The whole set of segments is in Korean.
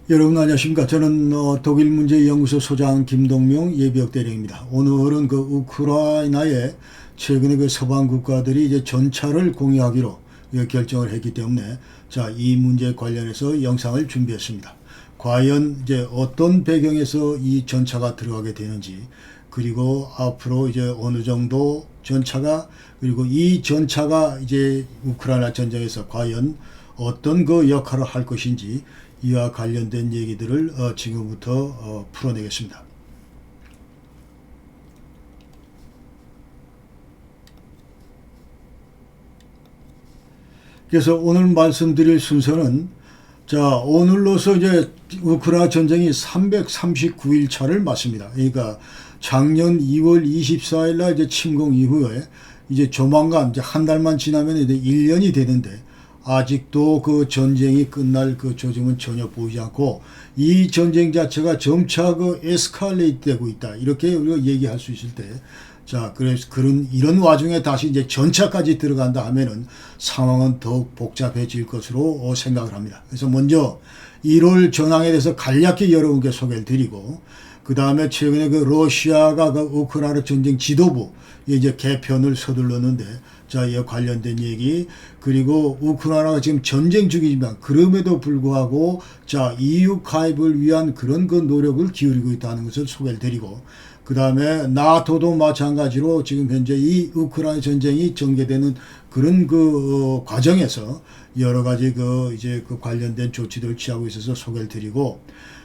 여러분 안녕하십니까. 저는 독일문제연구소 소장 김동명 예비역 대령입니다. 오늘은 그 우크라이나의 최근에 그 서방 국가들이 이제 전차를 공유하기로 결정을 했기 때문에 이 문제 관련해서 영상을 준비했습니다. 과연 이제 어떤 배경에서 이 전차가 들어가게 되는지, 그리고 앞으로 이제 어느 정도 전차가, 그리고 이 전차가 이제 우크라이나 전쟁에서 과연 어떤 그 역할을 할 것인지, 이와 관련된 얘기들을 지금부터 풀어내겠습니다. 그래서 오늘 말씀드릴 순서는, 오늘로서 이제 우크라이나 전쟁이 339일 차를 맞습니다. 그러니까 작년 2월 24일 날 이제 침공 이후에 이제 조만간 이제 한 달만 지나면 이제 1년이 되는데, 아직도 그 전쟁이 끝날 그 조짐은 전혀 보이지 않고, 이 전쟁 자체가 점차 그 에스컬레이트 되고 있다, 이렇게 우리가 얘기할 수 있을 때, 그래서 이런 와중에 다시 이제 전차까지 들어간다 하면은 상황은 더욱 복잡해질 것으로 생각을 합니다. 그래서 먼저 1월 전황에 대해서 간략히 여러분께 소개를 드리고, 그 다음에 최근에 그 러시아가 그 우크라이나 전쟁 지도부 이제 개편을 서둘렀는데, 이에 관련된 얘기, 그리고 우크라이나가 지금 전쟁 중이지만 그럼에도 불구하고 EU 가입을 위한 그런 그 노력을 기울이고 있다는 것을 소개를 드리고, 그 다음에 나토도 마찬가지로 지금 현재 이 우크라이나 전쟁이 전개되는 그런 그 과정에서 여러 가지 이제 관련된 조치들을 취하고 있어서 소개를 드리고,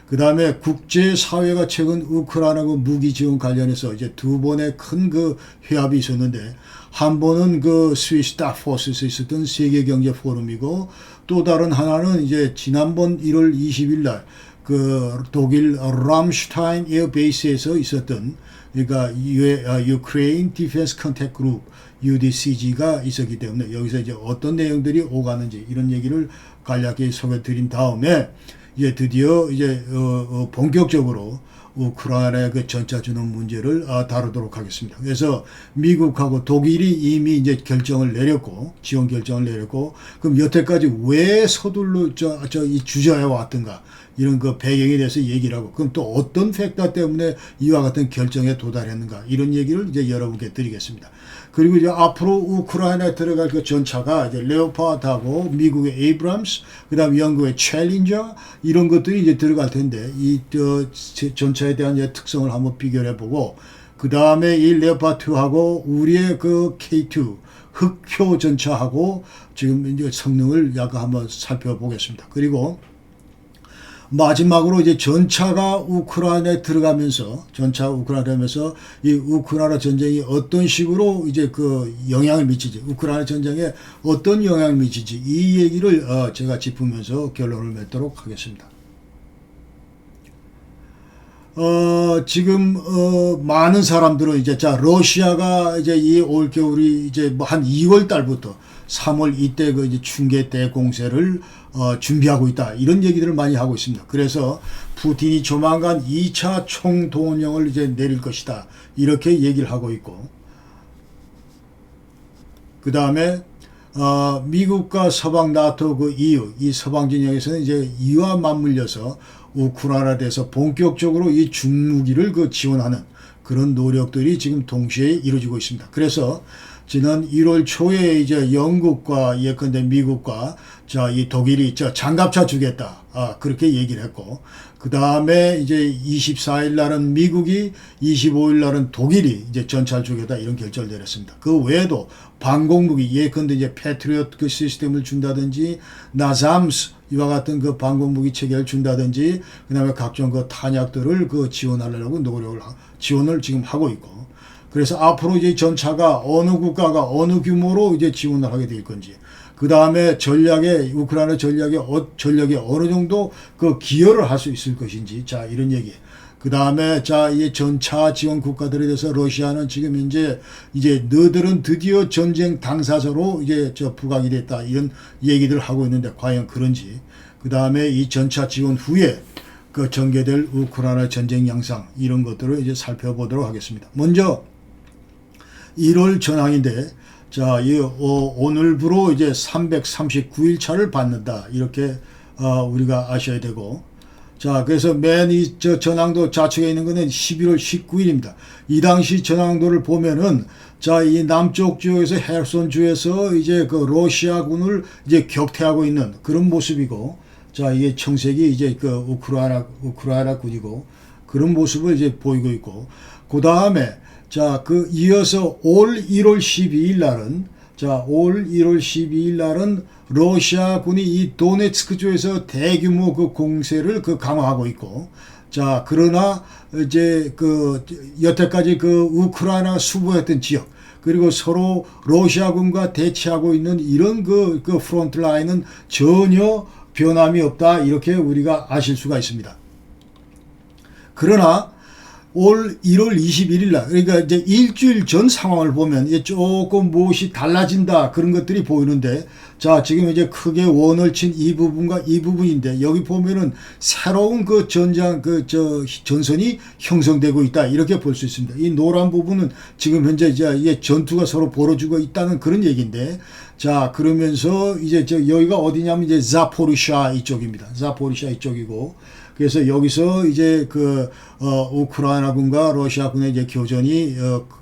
그 다음에 국제사회가 최근 우크라이나 그 무기 지원 관련해서 이제 두 번의 큰 그 회합이 있었는데, 한 번은 그 스위스 다포스에서 있었던 세계경제 포럼이고, 또 다른 하나는 이제 지난번 1월 20일 날 그 독일 람슈타인 에어베이스에서 있었던, 그러니까 유크레인 디펜스 컨택 그룹 UDCG가 있었기 때문에 여기서 이제 어떤 내용들이 오가는지 이런 얘기를 간략히 소개 드린 다음에, 이제 드디어 이제 본격적으로 우크라이나의 그 전차 주는 문제를 다루도록 하겠습니다. 그래서 미국하고 독일이 이미 이제 결정을 내렸고, 지원 결정을 내렸고, 그럼 여태까지 왜 서둘러 이 주저해 왔던가, 이런 그 배경에 대해서 얘기를 하고, 그럼 또 어떤 팩터 때문에 이와 같은 결정에 도달했는가, 이런 얘기를 이제 여러분께 드리겠습니다. 그리고 이제 앞으로 우크라이나에 들어갈 그 전차가 이제 레오파드하고 미국의 에이브람스, 그다음 영국의 챌린저, 이런 것들이 이제 들어갈 텐데, 이 전차에 대한 이제 특성을 한번 비교해 보고, 그 다음에 이 레오파드2하고 우리의 그 K2 흑표 전차하고 지금 이제 성능을 약간 한번 살펴보겠습니다. 그리고 마지막으로 이제 전차가 우크라이나에 들어가면서, 이 우크라이나 전쟁이 어떤 식으로 이제 그 영향을 미치지, 우크라이나 전쟁에 어떤 영향을 미치지, 이 얘기를 제가 짚으면서 결론을 맺도록 하겠습니다. 지금 많은 사람들은 이제 러시아가 이제 이 올겨울이 이제 뭐 한 2월 달부터 3월 이때 그 이제 충계 대공세를 준비하고 있다, 이런 얘기들을 많이 하고 있습니다. 그래서 푸틴이 조만간 2차 총동원령을 이제 내릴 것이다, 이렇게 얘기를 하고 있고, 그 다음에 미국과 서방 나토 그 EU, 이 서방 진영에서는 이제 이와 맞물려서 우크라이나에 대해서 본격적으로 이 중무기를 그 지원하는 그런 노력들이 지금 동시에 이루어지고 있습니다. 그래서 지난 1월 초에 이제 영국과 예컨대 미국과 이 독일이 장갑차 주겠다, 그렇게 얘기를 했고, 그 다음에 이제 24일 날은 미국이, 25일 날은 독일이 이제 전차를 주겠다, 이런 결정을 내렸습니다. 그 외에도 방공무기, 예컨대 이제 패트리엇 그 시스템을 준다든지, 나잠스 이와 같은 그 방공무기 체계를 준다든지, 그 다음에 각종 그 탄약들을 그 지원하려고 지원을 지금 하고 있고, 그래서 앞으로 이제 전차가 어느 국가가 어느 규모로 이제 지원을 하게 될 건지, 그 다음에 우크라이나 전략에 어느 정도 그 기여를 할 수 있을 것인지, 이런 얘기. 그 다음에 이 전차 지원 국가들에 대해서 러시아는 지금 이제 너들은 드디어 전쟁 당사자로 이제 부각이 됐다, 이런 얘기들을 하고 있는데 과연 그런지, 그 다음에 이 전차 지원 후에 그 전개될 우크라이나 전쟁 양상, 이런 것들을 이제 살펴보도록 하겠습니다. 먼저 1월 전황인데, 오늘부로 이제 339일 차를 받는다, 이렇게 우리가 아셔야 되고, 자, 그래서 맨 이 저 전황도 좌측에 있는 거는 11월 19일입니다. 이 당시 전황도를 보면은 자, 이 남쪽 지역에서 헤르손 주에서 이제 그 러시아군을 이제 격퇴하고 있는 그런 모습이고, 자, 이게 청색이 이제 그 우크라이나 군이고 그런 모습을 이제 보이고 있고, 그 다음에 자, 그 이어서 올 1월 12일 날은 자, 올 1월 12일 날은 러시아군이 이 도네츠크 주에서 대규모 그 공세를 그 강화하고 있고, 자, 그러나 이제 그 여태까지 그 우크라이나가 수부했던 지역, 그리고 서로 러시아군과 대치하고 있는 이런 그 프론트 라인은 전혀 변함이 없다, 이렇게 우리가 아실 수가 있습니다. 그러나 올 1월 21일 날, 그러니까 이제 일주일 전 상황을 보면 조금 무엇이 달라진다, 그런 것들이 보이는데, 자, 지금 이제 크게 원을 친 이 부분과 이 부분인데, 여기 보면은 새로운 그 전선이 형성되고 있다, 이렇게 볼 수 있습니다. 이 노란 부분은 지금 현재 이제 이게 전투가 서로 벌어지고 있다는 그런 얘기인데, 자, 그러면서 이제 여기가 어디냐면 이제 자포리샤 이쪽입니다. 자포리샤 이쪽이고, 그래서 여기서 이제 우크라이나군과 러시아군의 이제 교전이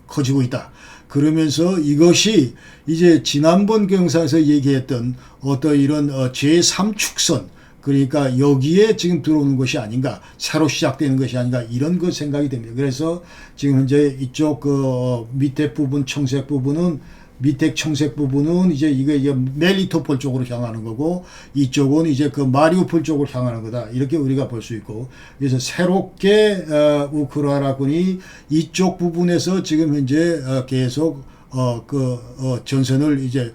커지고 있다. 그러면서 이것이 이제 지난번 경사에서 얘기했던 어떤 이런 제3축선, 그러니까 여기에 지금 들어오는 것이 아닌가, 새로 시작되는 것이 아닌가, 이런 그 생각이 됩니다. 그래서 지금 현재 이쪽 밑에 부분, 청색 부분은, 밑에 청색 부분은 이제 이게 멜리토폴 쪽으로 향하는 거고, 이쪽은 이제 그 마리우폴 쪽으로 향하는 거다, 이렇게 우리가 볼 수 있고, 그래서 새롭게 우크라이나군이 이쪽 부분에서 지금 현재 계속 전선을 이제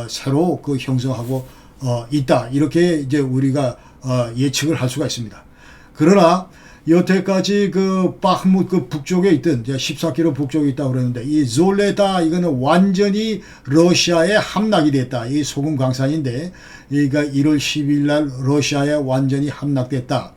새로 형성하고 있다, 이렇게 이제 우리가 예측을 할 수가 있습니다. 그러나 여태까지 바흐무트 북쪽에 있던 14km 북쪽에 있다고 그랬는데, 이 졸레다 이거는 완전히 러시아에 함락이 됐다. 이 소금 광산인데, 그러니까 1월 10일 날 러시아에 완전히 함락됐다.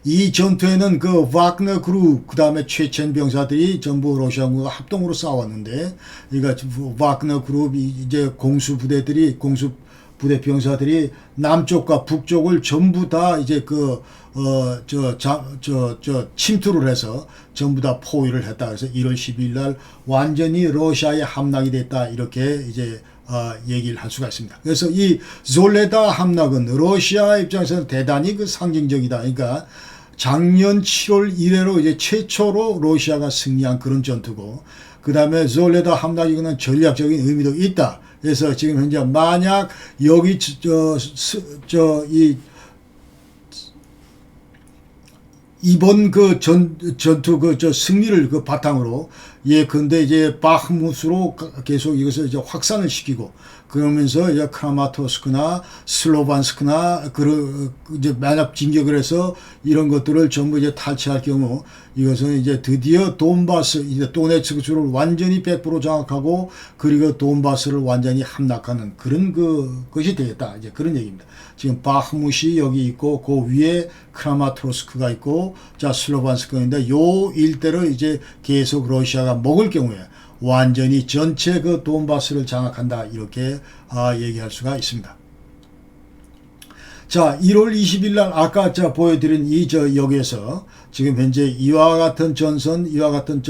이 전투에는 와그너 그룹, 그 다음에 체첸 병사들이 전부 러시아군과 합동으로 싸웠는데, 그러니까 와그너 그룹 이제 공수부대 병사들이 남쪽과 북쪽을 전부 다 이제 침투를 해서 전부 다 포위를 했다. 그래서 1월 12일 날 완전히 러시아에 함락이 됐다, 이렇게 이제 얘기를 할 수가 있습니다. 그래서 이 졸레다 함락은 러시아 입장에서는 대단히 상징적이다. 그러니까 작년 7월 이래로 이제 최초로 러시아가 승리한 그런 전투고, 그 다음에 졸레다 함락이 그는 전략적인 의미도 있다. 그래서 지금 현재 만약 여기 이번 전투 승리를 승리를 근데 이제 바흐무트로 계속 이것을 이제 확산을 시키고, 그러면서 이제 크라마토스크나 슬로반스크나 이제 만약 진격을 해서 이런 것들을 전부 이제 탈취할 경우, 이것은 이제 드디어 돈바스, 이제 도네츠크 주를 완전히 100% 장악하고, 그리고 돈바스를 완전히 함락하는 그런 것이 되겠다, 이제 그런 얘기입니다. 지금 바흐무트이 여기 있고, 그 위에 크라마토스크가 있고, 자, 슬로반스크인데, 요 일대를 이제 계속 러시아가 먹을 경우에 완전히 전체 돈바스를 장악한다, 이렇게 얘기할 수가 있습니다. 자, 1월 20일 날 아까 보여드린 여기에서 지금 현재 이와 같은 전선, 이와 같은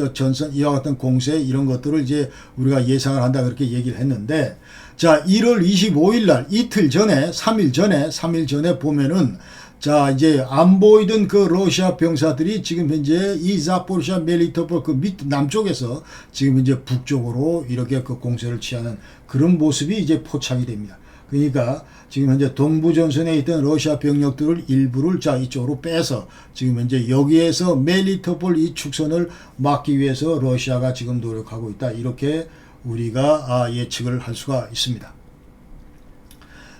이와 같은 공세, 이런 것들을 이제 우리가 예상을 한다, 그렇게 얘기를 했는데, 자, 1월 25일 날 이틀 전에, 3일 전에 보면은, 자, 이제 안 보이던 러시아 병사들이 지금 현재 이 자포리샤 멜리토폴 남쪽에서 지금 현재 북쪽으로 이렇게 공세를 취하는 그런 모습이 이제 포착이 됩니다. 그러니까 지금 현재 동부전선에 있던 러시아 병력들을 일부를 이쪽으로 빼서 지금 현재 여기에서 멜리토폴 이 축선을 막기 위해서 러시아가 지금 노력하고 있다, 이렇게 우리가 예측을 할 수가 있습니다.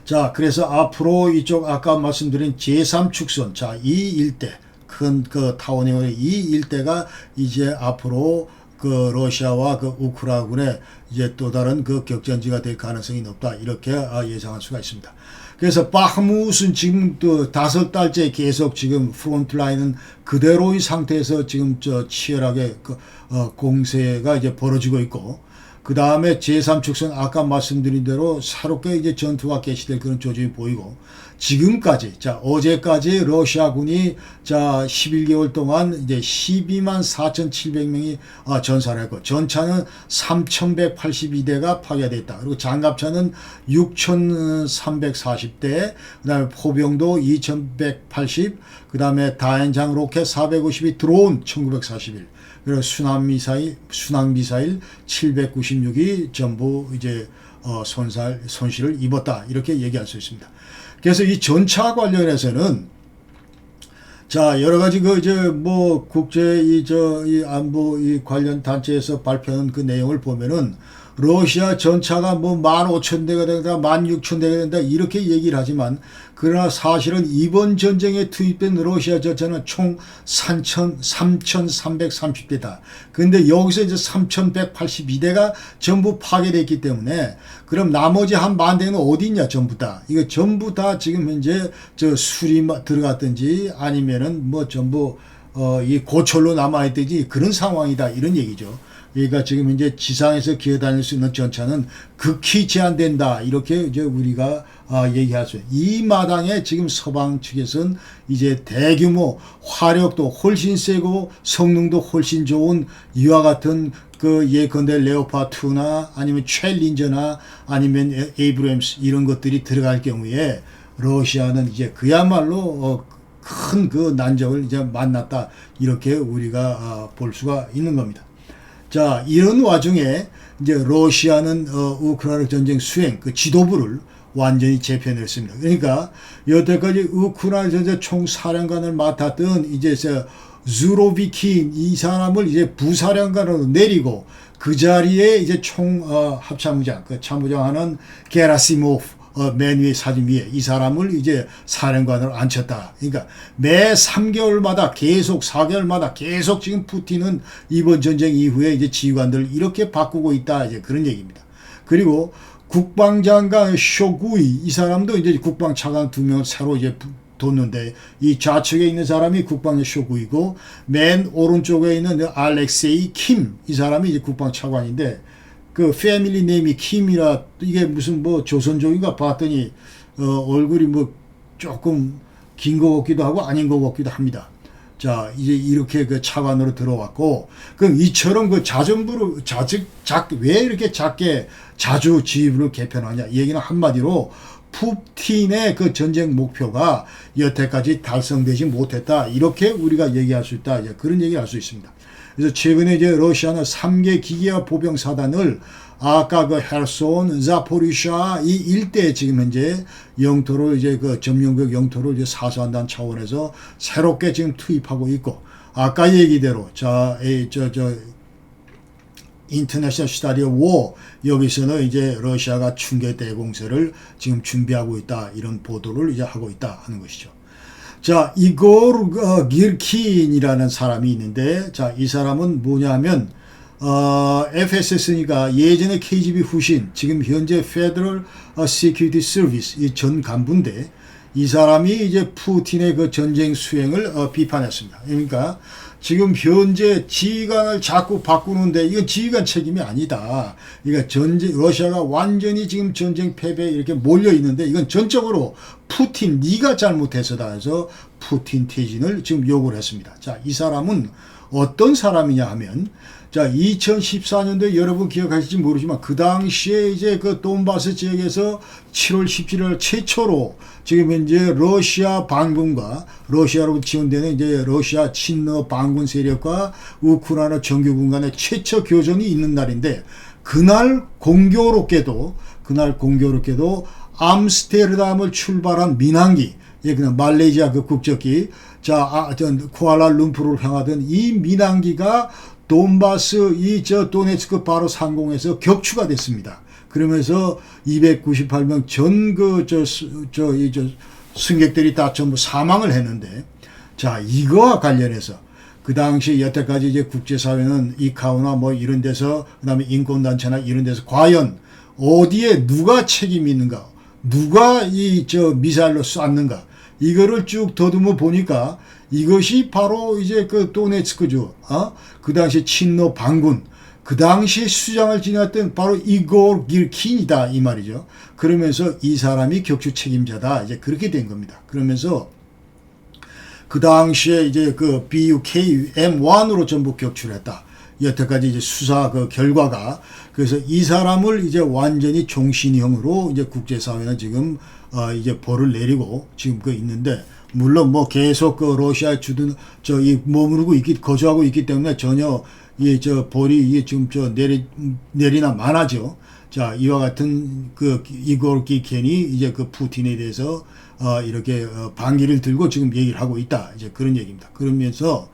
자, 그래서 앞으로 이쪽 아까 말씀드린 제3축선, 자, 이 일대, 큰 타원의 이 일대가 이제 앞으로 러시아와 우크라이나군의 이제 또 다른 격전지가 될 가능성이 높다, 이렇게 예상할 수가 있습니다. 그래서 바흐무트는 지금 5달째 계속 지금 프론트 라인은 그대로의 상태에서 지금 치열하게 공세가 이제 벌어지고 있고, 그 다음에 제3축선 아까 말씀드린 대로 새롭게 이제 전투가 개시될 그런 조짐이 보이고, 지금까지, 자, 어제까지 러시아군이 자, 11개월 동안 이제 12만 4,700명이 전사를 했고, 전차는 3,182대가 파괴됐다. 그리고 장갑차는 6,340대, 그 다음에 포병도 2,180, 그 다음에 다연장 로켓 450이 드론 1,941, 그리고 순항미사일 796이 전부 이제 손실을 입었다. 이렇게 얘기할 수 있습니다. 그래서 이 전차 관련해서는 자, 여러 가지 국제 이 안보 이 관련 단체에서 발표한 그 내용을 보면은 러시아 전차가 뭐 15,000대가 된다, 16,000대가 된다 이렇게 얘기를 하지만 그러나 사실은 이번 전쟁에 투입된 러시아 전차는 총 3,330대다. 근데 여기서 이제 3,182대가 전부 파괴됐기 때문에 그럼 나머지 한 10,000대는 어디 있냐 전부 다. 이거 전부 다 지금 현재 수리 들어갔든지 아니면은 뭐 전부 이 고철로 남아있든지 그런 상황이다 이런 얘기죠. 그러니까 지금 현재 지상에서 기어다닐 수 있는 전차는 극히 제한된다. 이렇게 이제 우리가 얘기할 수 있어요. 이 마당에 지금 서방 측에서는 이제 대규모 화력도 훨씬 세고 성능도 훨씬 좋은 이와 같은 예컨대 레오파드2나 아니면 챌린저나 아니면 에이브램스 이런 것들이 들어갈 경우에 러시아는 이제 그야말로 큰 난적을 이제 만났다. 이렇게 우리가 볼 수가 있는 겁니다. 자, 이런 와중에 이제 러시아는 우크라이나 전쟁 수행 지도부를 완전히 재편했습니다. 그러니까 여태까지 우크라이나 전쟁 총사령관을 맡았던 이제 주로비킨 이 사람을 이제 부사령관으로 내리고 그 자리에 이제 총 합참의장 참모장하는 게라시모프 맨 위에 사진 위에 이 사람을 이제 사령관으로 앉혔다. 그러니까 매 3개월마다 계속 4개월마다 계속 지금 푸틴은 이번 전쟁 이후에 이제 지휘관들 이렇게 바꾸고 있다. 이제 그런 얘기입니다. 그리고 국방장관 쇼구이 이 사람도 이제 국방차관 2명을 새로 이제 뒀는데 이 좌측에 있는 사람이 국방의 쇼구이고 맨 오른쪽에 있는 알렉세이 킴 이 사람이 이제 국방차관인데 패밀리 네임이 킴이라 이게 무슨 조선족인가 봤더니 얼굴이 조금 긴 거 같기도 하고 아닌 거 같기도 합니다. 자, 이제 이렇게 차관으로 들어왔고 그럼 이처럼 왜 이렇게 작게 자주 지휘부를 개편하냐 얘기는 한마디로 푸틴의 전쟁 목표가 여태까지 달성되지 못했다. 이렇게 우리가 얘기할 수 있다. 이제 그런 얘기를 할 수 있습니다. 그래서 최근에 이제 러시아는 3개 기계화 보병 사단을 아까 헤르손, 자포리샤 이 일대에 지금 현재 영토를 이제 점령국 영토를 이제 사수한다는 차원에서 새롭게 지금 투입하고 있고 아까 얘기대로 인터내셔널 스타디 오브 워 여기서는 이제 러시아가 충계 대공세를 지금 준비하고 있다 이런 보도를 이제 하고 있다 하는 것이죠. 자, 이고르 기르킨이라는 사람이 있는데, 자, 이 사람은 뭐냐면, FSS니까 예전에 KGB 후신, 지금 현재 Federal Security Service, 이 전 간부인데, 이 사람이 이제 푸틴의 전쟁 수행을 비판했습니다. 그러니까, 지금 현재 지휘관을 자꾸 바꾸는데 이건 지휘관 책임이 아니다. 그러니까 러시아가 완전히 지금 전쟁 패배에 이렇게 몰려 있는데 이건 전적으로 푸틴 네가 잘못해서다 해서 푸틴 퇴진을 지금 요구를 했습니다. 자, 이 사람은 어떤 사람이냐 하면 자, 2014년도에 여러분 기억하실지 모르지만 그 당시에 이제 돈바스 지역에서 7월 17일 최초로 지금 현재 러시아 반군과 러시아로 지원되는 이제 러시아 친러 반군 세력과 우크라이나 정규군 간의 최초 교전이 있는 날인데 그날 공교롭게도 암스테르담을 출발한 민항기 그냥 말레이시아 국적기 쿠알라룸푸르를 향하던 이 민항기가 돈바스 도네츠크 바로 상공에서 격추가 됐습니다. 그러면서 298명 승객들이 다 전부 사망을 했는데, 자, 이거와 관련해서 그 당시 여태까지 이제 국제사회는 이카오나 이런 데서, 그 다음에 인권단체나 이런 데서 과연 어디에 누가 책임이 있는가, 누가 미사일로 쐈는가, 이거를 쭉 더듬어 보니까 이것이 바로 이제 도네츠크주, 그 당시 친러 반군, 그 당시에 수장을 지냈던 바로 이고르 기르킨이다 이 말이죠. 그러면서 이 사람이 격추 책임자다 이제 그렇게 된 겁니다. 그러면서 그 당시에 이제 그 BUK M1으로 전부 격추했다. 여태까지 이제 수사 그 결과가 그래서 이 사람을 이제 완전히 종신형으로 이제 국제사회는 지금 이제 벌을 내리고 지금 그 있는데 물론 뭐 계속 그 러시아에 주둔 이 머무르고 거주하고 있기 때문에 전혀 이 벌이 이게 지금 내리나 마나죠. 자 이와 같은 그 이고르 기르킨이 이제 그 푸틴에 대해서 이렇게 반기를 들고 지금 얘기를 하고 있다 이제 그런 얘기입니다. 그러면서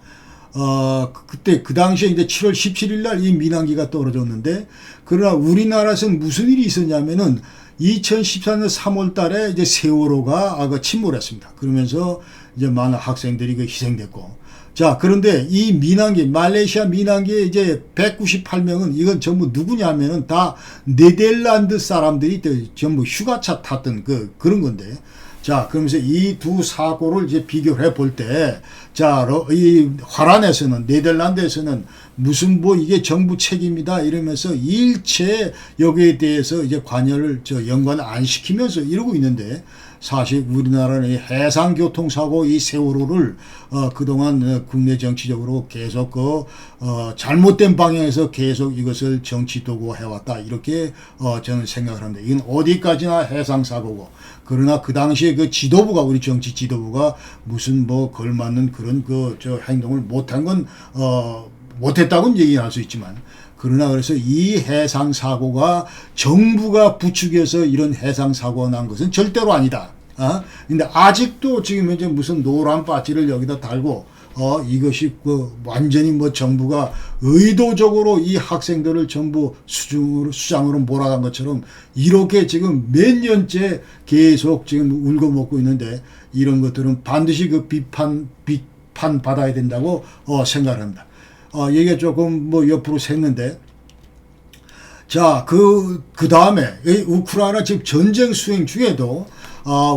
그때 그 당시에 이제 7월 17일 날 이 민항기가 떨어졌는데 그러나 우리나라에서는 무슨 일이 있었냐면은 2014년 3월 달에 이제 세월호가 침몰했습니다. 그러면서 이제 많은 학생들이 그 희생됐고 자 그런데 이 민항기 말레이시아 민항기에 이제 198명은 이건 전부 누구냐면은 다 네덜란드 사람들이 전부 휴가차 탔던 그런 건데 자, 그러면서 이 두 사고를 이제 비교를 해볼 때, 자, 이 화란에서는, 네덜란드에서는 무슨 뭐 이게 정부 책임이다 이러면서 일체 여기에 대해서 이제 관여를, 연관을 안 시키면서 이러고 있는데, 사실 우리나라는 이 해상교통사고 이 세월호를 그동안 국내 정치적으로 계속 잘못된 방향에서 계속 이것을 정치 도구 해왔다 이렇게 저는 생각을 합니다. 이건 어디까지나 해상사고고 그러나 그 당시에 그 지도부가 우리 정치 지도부가 무슨 뭐 걸맞는 그런 행동을 못한 건 못했다고는 얘기할 수 있지만 그러나 그래서 이 해상 사고가 정부가 부추겨서 이런 해상 사고가 난 것은 절대로 아니다. 근데 아직도 지금 현재 무슨 노란 바지를 여기다 달고 이것이 완전히 뭐 정부가 의도적으로 이 학생들을 전부 수장으로 몰아간 것처럼 이렇게 지금 몇 년째 계속 지금 울고 먹고 있는데 이런 것들은 반드시 그 비판 받아야 된다고 생각합니다. 얘기가 조금 뭐 옆으로 샜는데, 자, 그 다음에, 우크라이나 지금 전쟁 수행 중에도,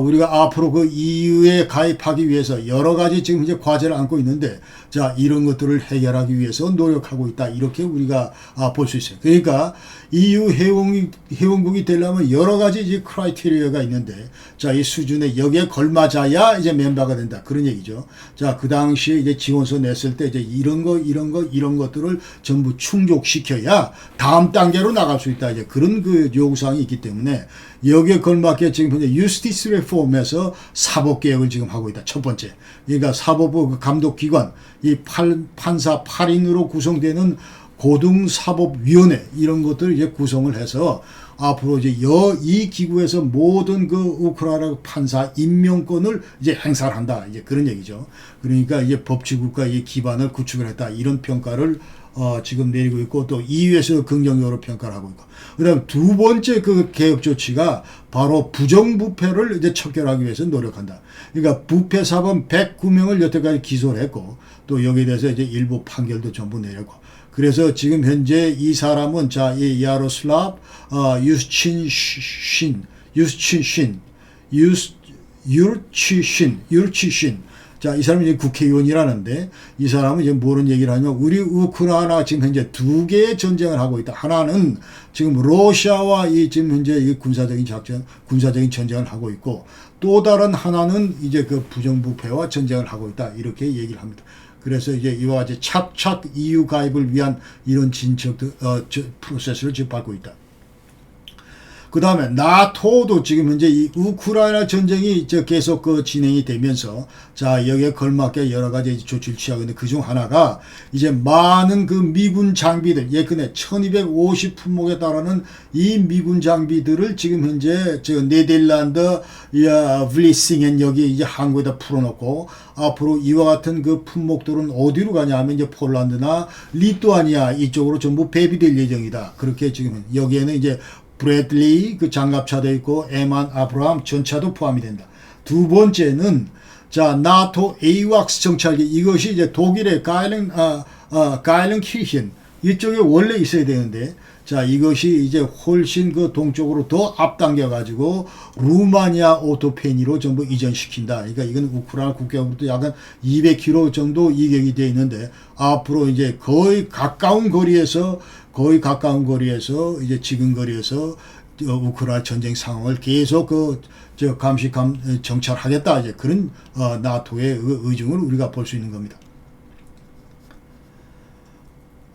우리가 앞으로 그 EU에 가입하기 위해서 여러 가지 지금 이제 과제를 안고 있는데, 자, 이런 것들을 해결하기 위해서 노력하고 있다. 이렇게 우리가 볼 수 있어요. 그러니까 EU 회원국이 되려면 여러 가지 이제 크라이테리아가 있는데, 자, 이 수준에 여기에 걸맞아야 이제 멤버가 된다. 그런 얘기죠. 자, 그 당시에 이제 지원서 냈을 때 이제 이런 것들을 전부 충족시켜야 다음 단계로 나갈 수 있다. 이제 그런 그 요구사항이 있기 때문에 여기에 걸맞게 지금 현재 유스티스 레폼에서 사법개혁을 지금 하고 있다. 첫 번째. 그러니까 사법부 감독기관, 이 판사 8인으로 구성되는 고등사법위원회 이런 것들을 이제 구성을 해서 앞으로 이제 이 기구에서 모든 그 우크라이나 판사 임명권을 이제 행사를 한다. 이제 그런 얘기죠. 그러니까 이제 법치국가의 기반을 구축을 했다. 이런 평가를 지금 내리고 있고 또 EU에서 긍정적으로 평가를 하고 있고. 그다음 두 번째 그 개혁 조치가 바로 부정부패를 이제 척결하기 위해서 노력한다. 그러니까 부패 사범 109명을 여태까지 기소를 했고 또 여기에 대해서 이제 일부 판결도 전부 내렸고. 그래서 지금 현재 이 사람은 자, 이 야로슬랍 유르치신 자, 이 사람이 이제 국회의원이라는데 이 사람은 이제 뭐런 얘기를 하냐면 우리 우크라이나 지금 현재 두 개의 전쟁을 하고 있다. 하나는 지금 러시아와 이 지금 현재 이 군사적인 전쟁을 하고 있고 또 다른 하나는 이제 그 부정부패와 전쟁을 하고 있다. 이렇게 얘기를 합니다. 그래서 이제 이와 같이 착착 EU 가입을 위한 이런 프로세스를 지금 밟고 있다. 그 다음에 나토도 지금 현재 이 우크라이나 전쟁이 계속 진행이 되면서 자 여기에 걸맞게 여러 가지 조치를 취하고 있는데 그중 하나가 이제 많은 그 미군 장비들 예컨대 1250품목에 달하는 이 미군 장비들을 지금 현재 네덜란드 블리싱엔 여기 이제 항구에다 풀어놓고 앞으로 이와 같은 그 품목들은 어디로 가냐 하면 이제 폴란드나 리투아니아 이쪽으로 전부 배비될 예정이다. 그렇게 지금 여기에는 이제 브래들리 그 장갑차도 있고 에만 아브라함 전차도 포함이 된다. 두 번째는 자 나토 에이왁스 정찰기 이것이 이제 독일의 가일렌키힌 이쪽에 원래 있어야 되는데 자, 이것이 이제 훨씬 그 동쪽으로 더 앞당겨 가지고 루마니아 오토페니로 전부 이전시킨다. 그러니까 이건 우크라이나 국경으로부터 약 200km 정도 이격이 되어 있는데 앞으로 이제 거의 가까운 거리에서 이제 지금 거리에서 우크라이나 전쟁 상황을 계속 정찰하겠다. 이제 그런 나토의 의중을 우리가 볼 수 있는 겁니다.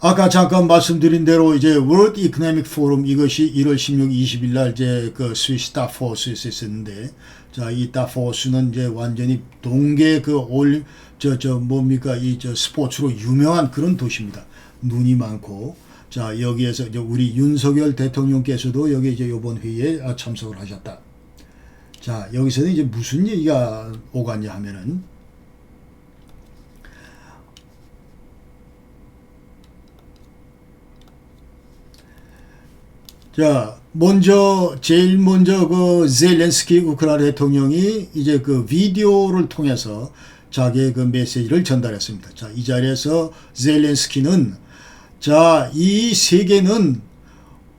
아까 잠깐 말씀드린 대로 이제 World Economic Forum 이것이 1월 16, 20일 날 이제 그 스위스 다포스에서 있었는데, 자, 이 다포스는 이제 완전히 동계 뭡니까 이 스포츠로 유명한 그런 도시입니다. 눈이 많고, 자, 여기에서 이제 우리 윤석열 대통령께서도 여기 이제 이번 회의에 참석을 하셨다. 자, 여기서는 이제 무슨 얘기가 오갔냐 하면은, 자, 제일 먼저 그 젤렌스키 우크라이나 대통령이 이제 그 비디오를 통해서 자기의 그 메시지를 전달했습니다. 자, 이 자리에서 젤렌스키는, 자, 이 세계는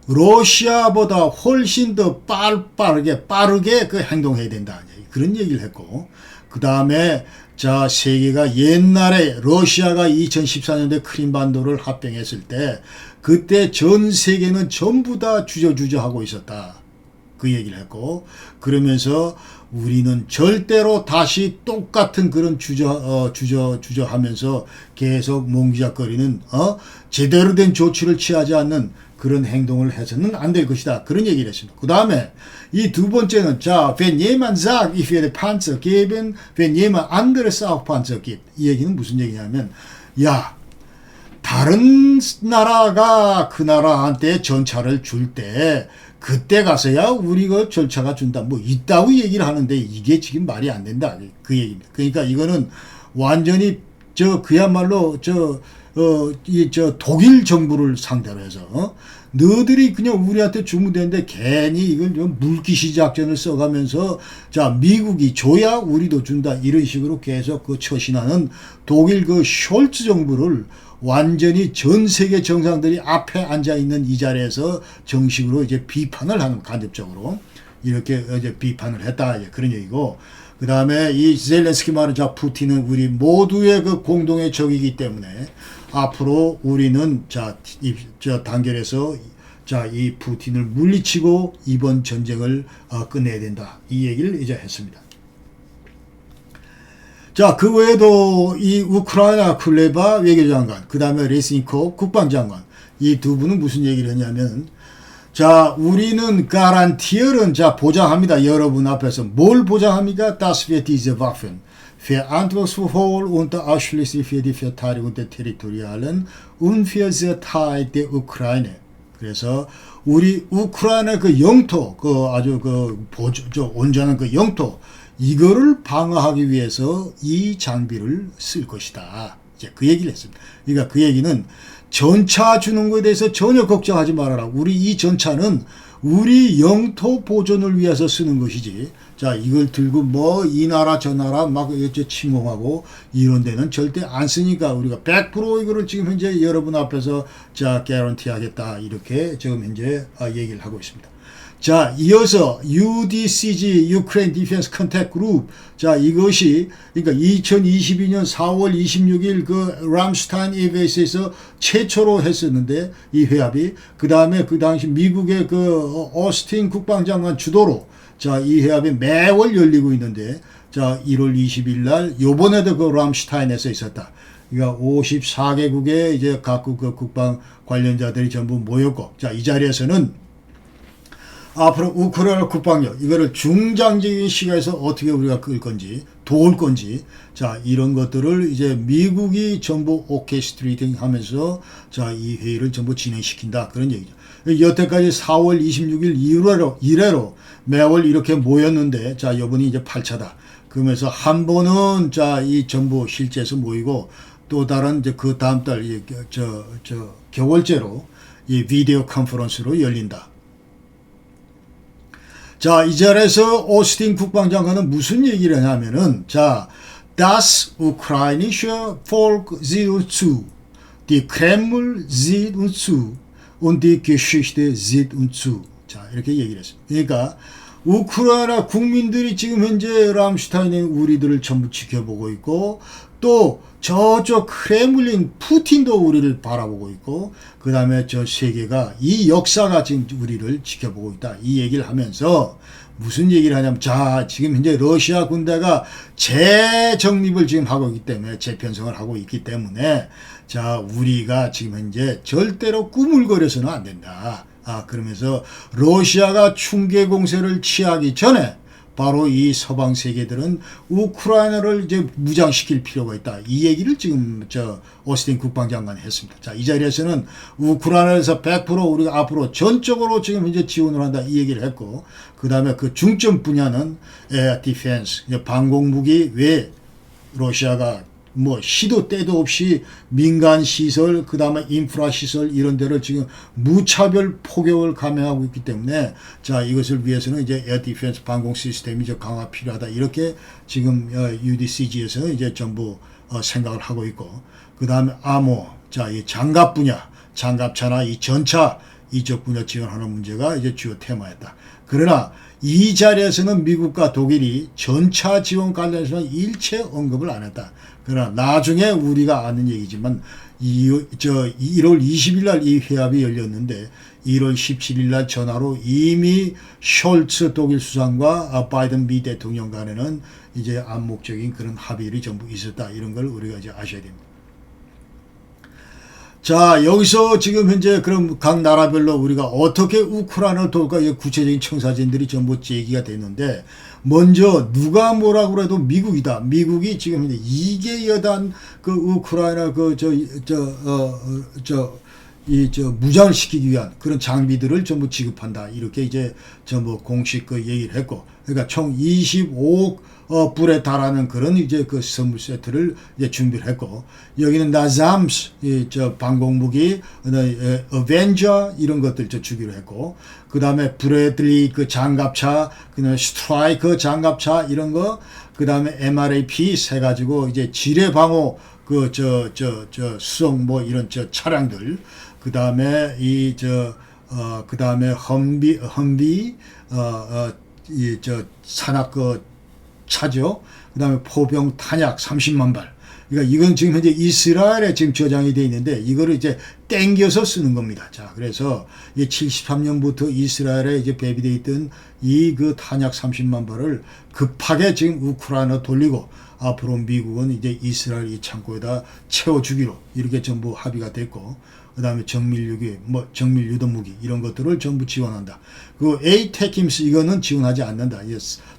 러시아보다 훨씬 더 빠르게 그 행동해야 된다. 그런 얘기를 했고, 그 다음에 자, 세계가 옛날에 러시아가 2014년도에 크림반도를 합병했을 때 그때 전 세계는 전부 다 주저하고 있었다. 그 얘기를 했고, 그러면서 우리는 절대로 다시 똑같은 그런 주저하면서 계속 몽기작거리는 제대로 된 조치를 취하지 않는 그런 행동을 해서는 안 될 것이다. 그런 얘기를 했습니다. 그 다음에 이 두 번째는, 자, wenn jemand sagt, ich werde Panzer geben, wenn jemand anderes auch Panzer gibt. 이 얘기는 무슨 얘기냐면, 야, 다른 나라가 그 나라한테 전차를 줄 때 그때 가서야 우리가 전차가 준다. 뭐 있다고 얘기를 하는데 이게 지금 말이 안 된다. 그 얘기입니다. 그러니까 이거는 완전히 그야말로 독일 정부를 상대로 해서 너희들이 그냥 우리한테 주면 되는데 괜히 이걸 물기시 작전을 써가면서 자, 미국이 줘야 우리도 준다. 이런 식으로 계속 그 처신하는 독일 그 숄츠 정부를 완전히 전 세계 정상들이 앞에 앉아 있는 이 자리에서 정식으로 이제 비판을 하는, 간접적으로 이렇게 이제 비판을 했다. 그런 얘기고, 그 다음에 이 젤렌스키 말은, 자, 푸틴은 우리 모두의 그 공동의 적이기 때문에 앞으로 우리는 저 단결해서 자, 이 푸틴을 물리치고 이번 전쟁을 끝내야 된다. 이 얘기를 이제 했습니다. 자, 그 외에도 이 우크라이나 쿨레바 외교장관, 그 다음에 레스니코프 국방장관, 이 두 분은 무슨 얘기를 했냐면, 자, 우리는 가란티어는, 자, 보장합니다. 여러분 앞에서. 뭘 보장합니까? Das wird diese Waffen verantwortungsvoll und ausschließlich für die Verteidigung der territorialen und für die Teil der Ukraine. 그래서 우리 우크라이나 그 영토, 그 아주 온전한 그 영토, 이거를 방어하기 위해서 이 장비를 쓸 것이다. 이제 그 얘기를 했습니다. 그러니까 그 얘기는 전차 주는 것에 대해서 전혀 걱정하지 말아라. 우리 이 전차는 우리 영토 보존을 위해서 쓰는 것이지. 자, 이걸 들고 뭐 이 나라 저 나라 막 침공하고 이런 데는 절대 안 쓰니까 우리가 100% 이거를 지금 현재 여러분 앞에서 자, 개런티 하겠다. 이렇게 지금 현재 얘기를 하고 있습니다. 자, 이어서 UDCG, Ukraine Defense Contact Group. 자, 이것이 그러니까 2022년 4월 26일 그 람슈타인 에베이스에서 최초로 했었는데 이 회합이, 그 다음에 그 당시 미국의 그 오스틴 국방장관 주도로 자, 이 회합이 매월 열리고 있는데, 자, 1월 20일 날 요번에도 그 람슈타인에서 있었다. 그러니까 54개국의 이제 각국 그 국방 관련자들이 전부 모였고, 자, 이 자리에서는 앞으로 우크라이나 국방력, 이거를 중장기적인 시각에서 어떻게 우리가 끌 건지, 도울 건지, 자, 이런 것들을 이제 미국이 전부 오케스트레이팅 하면서, 자, 이 회의를 전부 진행시킨다. 그런 얘기죠. 여태까지 4월 26일 이래로 매월 이렇게 모였는데, 자, 이번이 이제 8차다. 그러면서 한 번은, 자, 이 전부 실제에서 모이고, 또 다른 이제 그 다음 달, 겨울제로 이 비디오 컨퍼런스로 열린다. 자, 이 자리에서 오스틴 국방장관은 무슨 얘기를 하냐면은, 자, Das ukrainische Volk sieht uns zu. Die Kreml sieht uns zu. und die Geschichte sieht uns zu. 자, 이렇게 얘기를 했습니다. 그러니까 우크라이나 국민들이 지금 현재 람슈타인의 우리들을 전부 지켜보고 있고, 또 저쪽 크렘린 푸틴도 우리를 바라보고 있고, 그 다음에 저 세계가, 이 역사가 지금 우리를 지켜보고 있다, 이 얘기를 하면서 무슨 얘기를 하냐면, 자, 지금 현재 러시아 군대가 재정립을 지금 하고 있기 때문에, 재편성을 하고 있기 때문에, 자, 우리가 지금 현재 절대로 꾸물거려서는 안 된다. 그러면서 러시아가 충계 공세를 취하기 전에 바로 이 서방 세계들은 우크라이나를 이제 무장시킬 필요가 있다. 이 얘기를 지금 오스틴 국방장관이 했습니다. 자, 이 자리에서는 우크라이나에서 100% 우리가 앞으로 전적으로 지금 현재 지원을 한다. 이 얘기를 했고, 그 다음에 그 중점 분야는 에어 디펜스, 방공무기 외에 러시아가 뭐 시도 때도 없이 민간 시설, 그 다음에 인프라 시설 이런 데를 지금 무차별 포격을 감행하고 있기 때문에, 자, 이것을 위해서는 이제 에어 디펜스 방공 시스템이 이제 강화 필요하다. 이렇게 지금 UDCG에서 이제 전부 생각을 하고 있고, 그 다음에 아모, 자, 이 장갑 분야, 장갑차나 이 전차 이쪽 분야 지원하는 문제가 이제 주요 테마였다. 그러나 이 자리에서는 미국과 독일이 전차 지원 관련해서는 일체 언급을 안 했다. 그러나 나중에 우리가 아는 얘기지만 1월 20일 날 이 회합이 열렸는데 1월 17일 날 전화로 이미 숄츠 독일 수상과 바이든 미 대통령 간에는 이제 암묵적인 그런 합의를 전부 있었다. 이런 걸 우리가 이제 아셔야 됩니다. 자, 여기서 지금 현재 그럼 각 나라별로 우리가 어떻게 우크라이나를 도울까, 이 구체적인 청사진들이 전부 제기가 됐는데, 먼저 누가 뭐라고 해도 미국이다. 미국이 지금 현재 2개 여단 그 우크라이나 무장을 시키기 위한 그런 장비들을 전부 지급한다. 이렇게 이제 전부 공식 그 얘기를 했고, 그러니까 총 25억 불에 달하는 그런 이제 그 선물 세트를 이제 준비를 했고, 여기는 나잠스, 방공무기, 어벤져 이런 것들 주기로 했고, 그 다음에 브래들리 그 장갑차, 그 다음에 스트라이커 장갑차 이런 거, 그 다음에 MRAP 세 가지고 이제 지뢰방어 수송 뭐 이런 차량들, 그 다음에 그 다음에 험비 산악 차죠. 그 다음에 포병 탄약 30만 발. 그러니까 이건 지금 현재 이스라엘에 지금 저장이 되어 있는데 이거를 이제 땡겨서 쓰는 겁니다. 자, 그래서 이 73년부터 이스라엘에 이제 배비되어 있던 이 그 탄약 30만 발을 급하게 지금 우크라이나 돌리고, 앞으로 미국은 이제 이스라엘 이 창고에다 채워주기로 이렇게 전부 합의가 됐고, 그 다음에 정밀유기, 정밀 유도무기 이런 것들을 전부 지원한다. 그 에이테킴스 이거는 지원하지 않는다.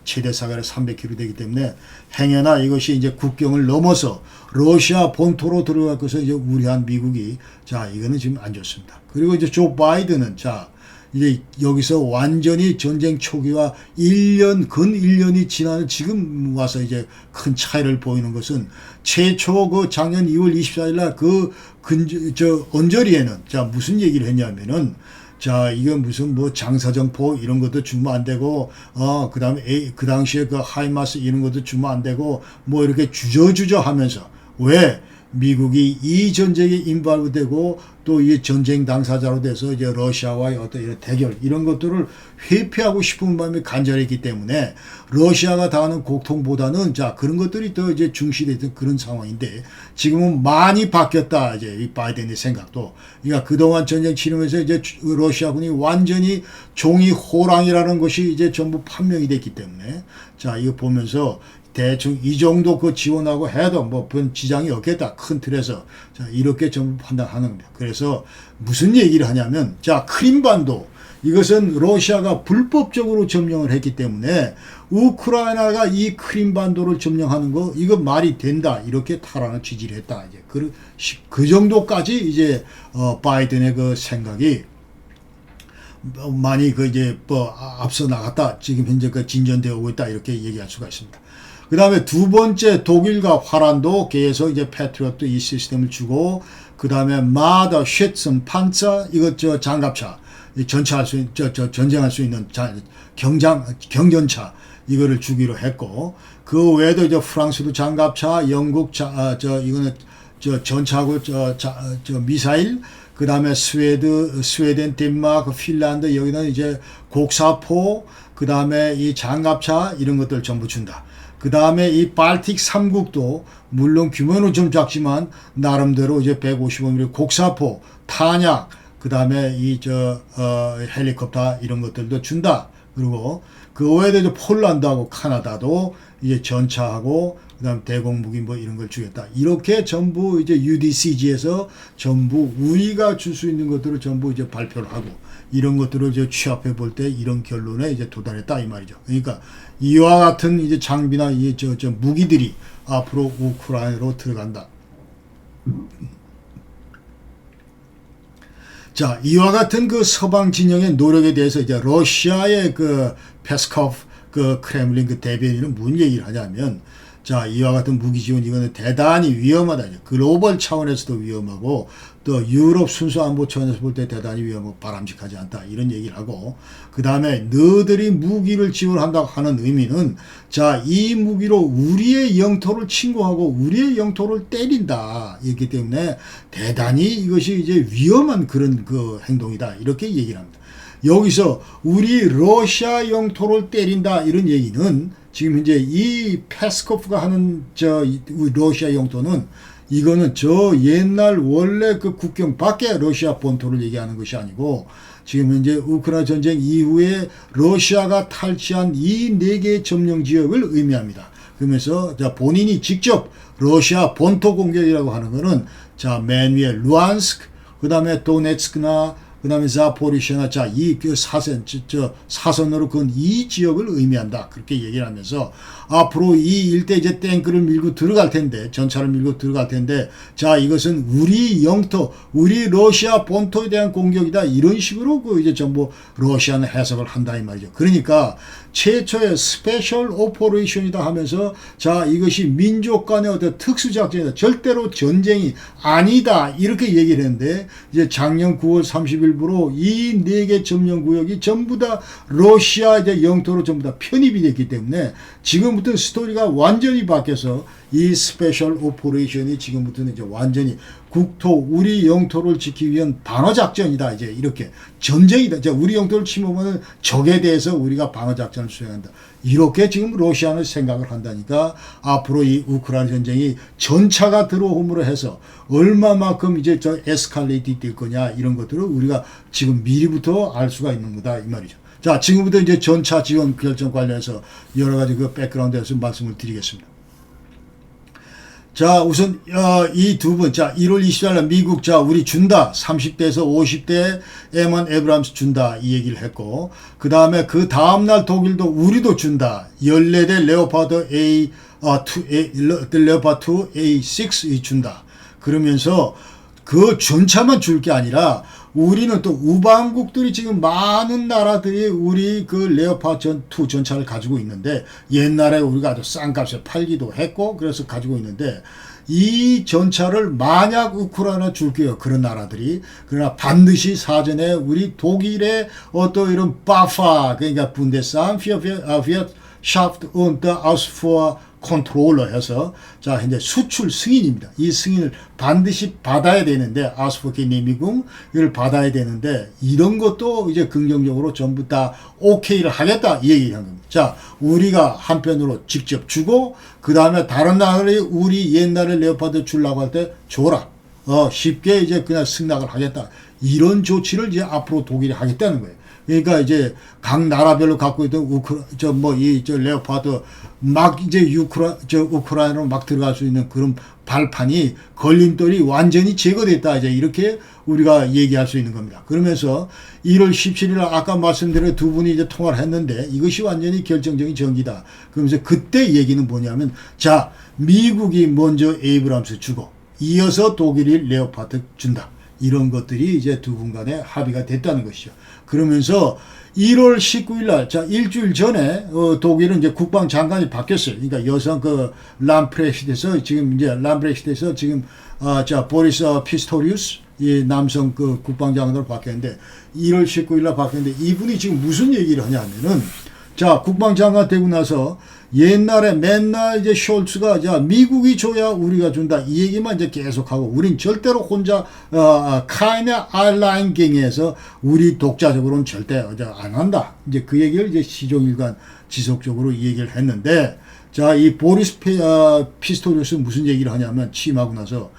최대 사거리 300km 되기 때문에 행여나 이것이 이제 국경을 넘어서 러시아 본토로 들어갈 것을 이제 우려한 미국이, 자, 이거는 지금 안 좋습니다. 그리고 이제 조 바이든은, 자, 이제 여기서 완전히 전쟁 초기와 근 1년이 지난 지금 와서 이제 큰 차이를 보이는 것은, 최초 그 작년 2월 24일 날 언저리에는, 자, 무슨 얘기를 했냐면은, 자, 이건 무슨 장사정포 이런 것도 주면 안 되고, 그 다음에 그 당시에 그 하이마스 이런 것도 주면 안 되고, 이렇게 주저주저 하면서, 왜? 미국이 이 전쟁에 인발되고 또 이 전쟁 당사자로 돼서 이제 러시아와의 어떤 이런 대결 이런 것들을 회피하고 싶은 마음이 간절했기 때문에 러시아가 당하는 고통보다는, 자, 그런 것들이 더 이제 중시됐던 그런 상황인데, 지금은 많이 바뀌었다. 이제 이 바이든의 생각도. 그러니까 그동안 전쟁 치르면서 이제 러시아군이 완전히 종이 호랑이라는 것이 이제 전부 판명이 됐기 때문에, 자, 이거 보면서 대충 이 정도 그 지원하고 해도 별 지장이 없겠다. 큰 틀에서. 자, 이렇게 전부 판단하는 겁니다. 그래서 무슨 얘기를 하냐면, 자, 크림반도. 이것은 러시아가 불법적으로 점령을 했기 때문에 우크라이나가 이 크림반도를 점령하는 거, 이거 말이 된다. 이렇게 타란을 지지를 했다. 이제 그 정도까지 이제, 바이든의 그 생각이 많이 앞서 나갔다. 지금 현재 진전되어 오고 있다. 이렇게 얘기할 수가 있습니다. 그 다음에 두 번째 독일과 화란도 계속 이제 패트리어트 이 시스템을 주고, 그 다음에 마더 슈츠 판처 이것 장갑차, 전차할 수 전쟁할 수 있는 경전차 이거를 주기로 했고, 그 외에도 이제 프랑스도 장갑차, 영국 이거는 전차하고 미사일, 그 다음에 스웨덴, 덴마크, 핀란드 여기는 이제 곡사포, 그 다음에 이 장갑차 이런 것들 전부 준다. 그 다음에 이 발틱 3국도 물론 규모는 좀 작지만 나름대로 이제 155mm 곡사포, 탄약, 그 다음에 헬리콥터 이런 것들도 준다. 그리고 그 외에도 이제 폴란드하고 카나다도 이제 전차하고 그다음 대공무기 뭐 이런 걸 주겠다. 이렇게 전부 이제 UDCG에서 전부 우리가 줄 수 있는 것들을 전부 이제 발표를 하고 이런 것들을 이제 취합해 볼 때 이런 결론에 이제 도달했다 이 말이죠. 그러니까 이와 같은 이제 장비나 이 무기들이 앞으로 우크라이나로 들어간다. 자, 이와 같은 그 서방 진영의 노력에 대해서 이제 러시아의 그 페스코프 그 크렘린 그 대변인은 무슨 얘기를 하냐면, 자, 이와 같은 무기 지원 이거는 대단히 위험하다. 글로벌 차원에서도 위험하고 또 유럽 순수 안보 차원에서 볼 때 대단히 위험하고 바람직하지 않다. 이런 얘기를 하고, 그 다음에 너희들이 무기를 지원한다고 하는 의미는, 자, 이 무기로 우리의 영토를 침공하고 우리의 영토를 때린다. 이렇기 때문에 대단히 이것이 이제 위험한 그런 그 행동이다. 이렇게 얘기를 합니다. 여기서 우리 러시아 영토를 때린다 이런 얘기는 지금 이제 이 페스코프가 하는 러시아 영토는 이거는 옛날 원래 그 국경 밖에 러시아 본토를 얘기하는 것이 아니고 지금 이제 우크라이나 전쟁 이후에 러시아가 탈취한 이 4개의 점령 지역을 의미합니다. 그러면서 본인이 직접 러시아 본토 공격이라고 하는 거는 맨 위에 루안스크, 그 다음에 도네츠크나 그 다음에 자포리시아나 그 사선으로 건 이 지역을 의미한다. 그렇게 얘기를 하면서 앞으로 이 일대 이제 탱크를 밀고 들어갈 텐데, 전차를 밀고 들어갈 텐데, 자, 이것은 우리 영토, 우리 러시아 본토에 대한 공격이다. 이런 식으로 그 이제 전부 러시아는 해석을 한다 이 말이죠. 그러니까 최초의 스페셜 오퍼레이션이다 하면서 자, 이것이 민족 간의 어떤 특수작전이다. 절대로 전쟁이 아니다. 이렇게 얘기를 했는데 이제 작년 9월 30일부로 이 4개 점령구역이 전부 다 러시아 이제 영토로 전부 다 편입이 됐기 때문에 지금부터 스토리가 완전히 바뀌어서 이 스페셜 오퍼레이션이 지금부터는 이제 완전히 국토, 우리 영토를 지키기 위한 방어작전이다. 이제 이렇게 전쟁이다. 이제 우리 영토를 침범하는 적에 대해서 우리가 방어작전을 수행한다. 이렇게 지금 러시아는 생각을 한다니까 앞으로 이 우크라이나 전쟁이 전차가 들어옴으로 해서 얼마만큼 이제 에스컬레이트 될 거냐 이런 것들을 우리가 지금 미리부터 알 수가 있는 거다. 이 말이죠. 자, 지금부터 이제 전차 지원 결정 관련해서 여러 가지 그 백그라운드에서 말씀을 드리겠습니다. 자, 우선 이 두 분, 자, 1월 24일 날 미국, 자, 우리 준다. 30대에서 50대 M1 에브람스 준다. 이 얘기를 했고, 그 다음에 그 다음날 독일도 우리도 준다. 14대 레오파드 레오파드 2 A6 준다. 그러면서 그 전차만 줄 게 아니라 우리는 또 우방국들이 지금 많은 나라들이 우리 그 레오파드 2 전차를 가지고 있는데 옛날에 우리가 아주 싼 값에 팔기도 했고 그래서 가지고 있는데 이 전차를 만약 우크라이나 줄게요. 그런 나라들이. 그러나 반드시 사전에 우리 독일의 어떤 이런 바파 그러니까 분데스am Wirtschaft und Ausfuhr 컨트롤러 해서 자 현재 수출 승인입니다. 이 승인을 반드시 받아야 되는데 아스포케니미궁 이걸 받아야 되는데 이런 것도 이제 긍정적으로 전부 다 오케이를 하겠다 이 얘기를 한 겁니다. 자 우리가 한편으로 직접 주고 그 다음에 다른 나라들이 우리 옛날에 레오파드 주려고 할 때 줘라. 쉽게 이제 그냥 승낙을 하겠다. 이런 조치를 이제 앞으로 독일이 하겠다는 거예요. 그러니까 이제 각 나라별로 갖고 있던 레오파드 막 이제 우크라이나로 막 들어갈 수 있는 그런 발판이 걸림돌이 완전히 제거됐다. 이제 이렇게 우리가 얘기할 수 있는 겁니다. 그러면서 1월 17일 아까 말씀드린 두 분이 이제 통화를 했는데 이것이 완전히 결정적인 전기다. 그러면서 그때 얘기는 뭐냐면 자, 미국이 먼저 에이브람스 주고 이어서 독일이 레오파드 준다. 이런 것들이 이제 두 분 간에 합의가 됐다는 것이죠. 그러면서 1월 19일 날, 자, 일주일 전에, 독일은 이제 국방장관이 바뀌었어요. 그러니까 여성 람프레시트에서 지금, 보리스 피스토리우스, 이 남성 국방장관으로 바뀌었는데, 1월 19일 날 바뀌었는데, 이분이 지금 무슨 얘기를 하냐면은, 자, 국방장관 되고 나서 옛날에 맨날 이제 숄츠가 자 미국이 줘야 우리가 준다 이 얘기만 이제 계속하고 우린 절대로 혼자 카이네 아일라인갱에서 우리 독자적으로는 절대 안 한다. 이제 그 얘기를 이제 시종일관 지속적으로 이 얘기를 했는데 자 이 보리스 피스토리우스 무슨 얘기를 하냐면 취임하고 나서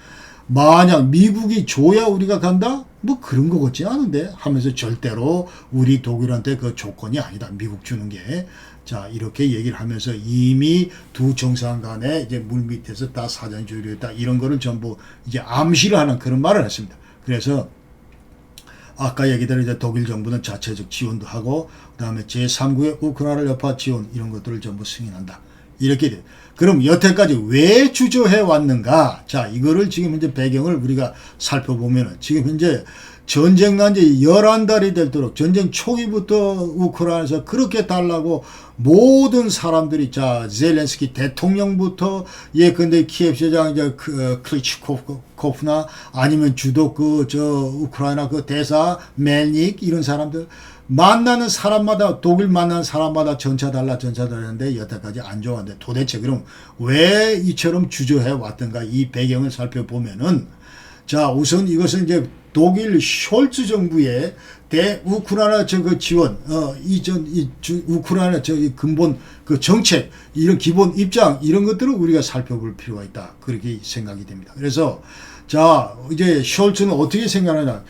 만약 미국이 줘야 우리가 간다? 뭐 그런 거 같지 않은데 하면서 절대로 우리 독일한테 그 조건이 아니다. 미국 주는 게. 자, 이렇게 얘기를 하면서 이미 두 정상 간에 이제 물밑에서 다 사전 조율했다. 이런 거를 전부 이제 암시를 하는 그런 말을 했습니다. 그래서 아까 얘기대로 이제 독일 정부는 자체적 지원도 하고 그다음에 제3국의 우크라이나 여파 지원 이런 것들을 전부 승인한다. 이렇게 돼. 그럼 여태까지 왜 주저해 왔는가? 자, 이거를 지금 현재 배경을 우리가 살펴보면은 지금 현재 전쟁 난 지 11달이 되도록 전쟁 초기부터 우크라이나에서 그렇게 달라고 모든 사람들이 자, 젤렌스키 대통령부터 예컨대 키예프 시장 이제 클리치코프나 아니면 주도 우크라이나 그 대사 멜닉 이런 사람들 만나는 사람마다 독일 만나는 사람마다 전차 달라 했는데 여태까지 안 좋았는데 도대체 그럼 왜 이처럼 주저해 왔던가 이 배경을 살펴보면은 자 우선 이것은 이제 독일 숄츠 정부의 우크라이나 지원 우크라이나 근본 그 정책 이런 기본 입장 이런 것들을 우리가 살펴볼 필요가 있다 그렇게 생각이 됩니다. 그래서 자 이제 숄츠는 어떻게 생각하냐?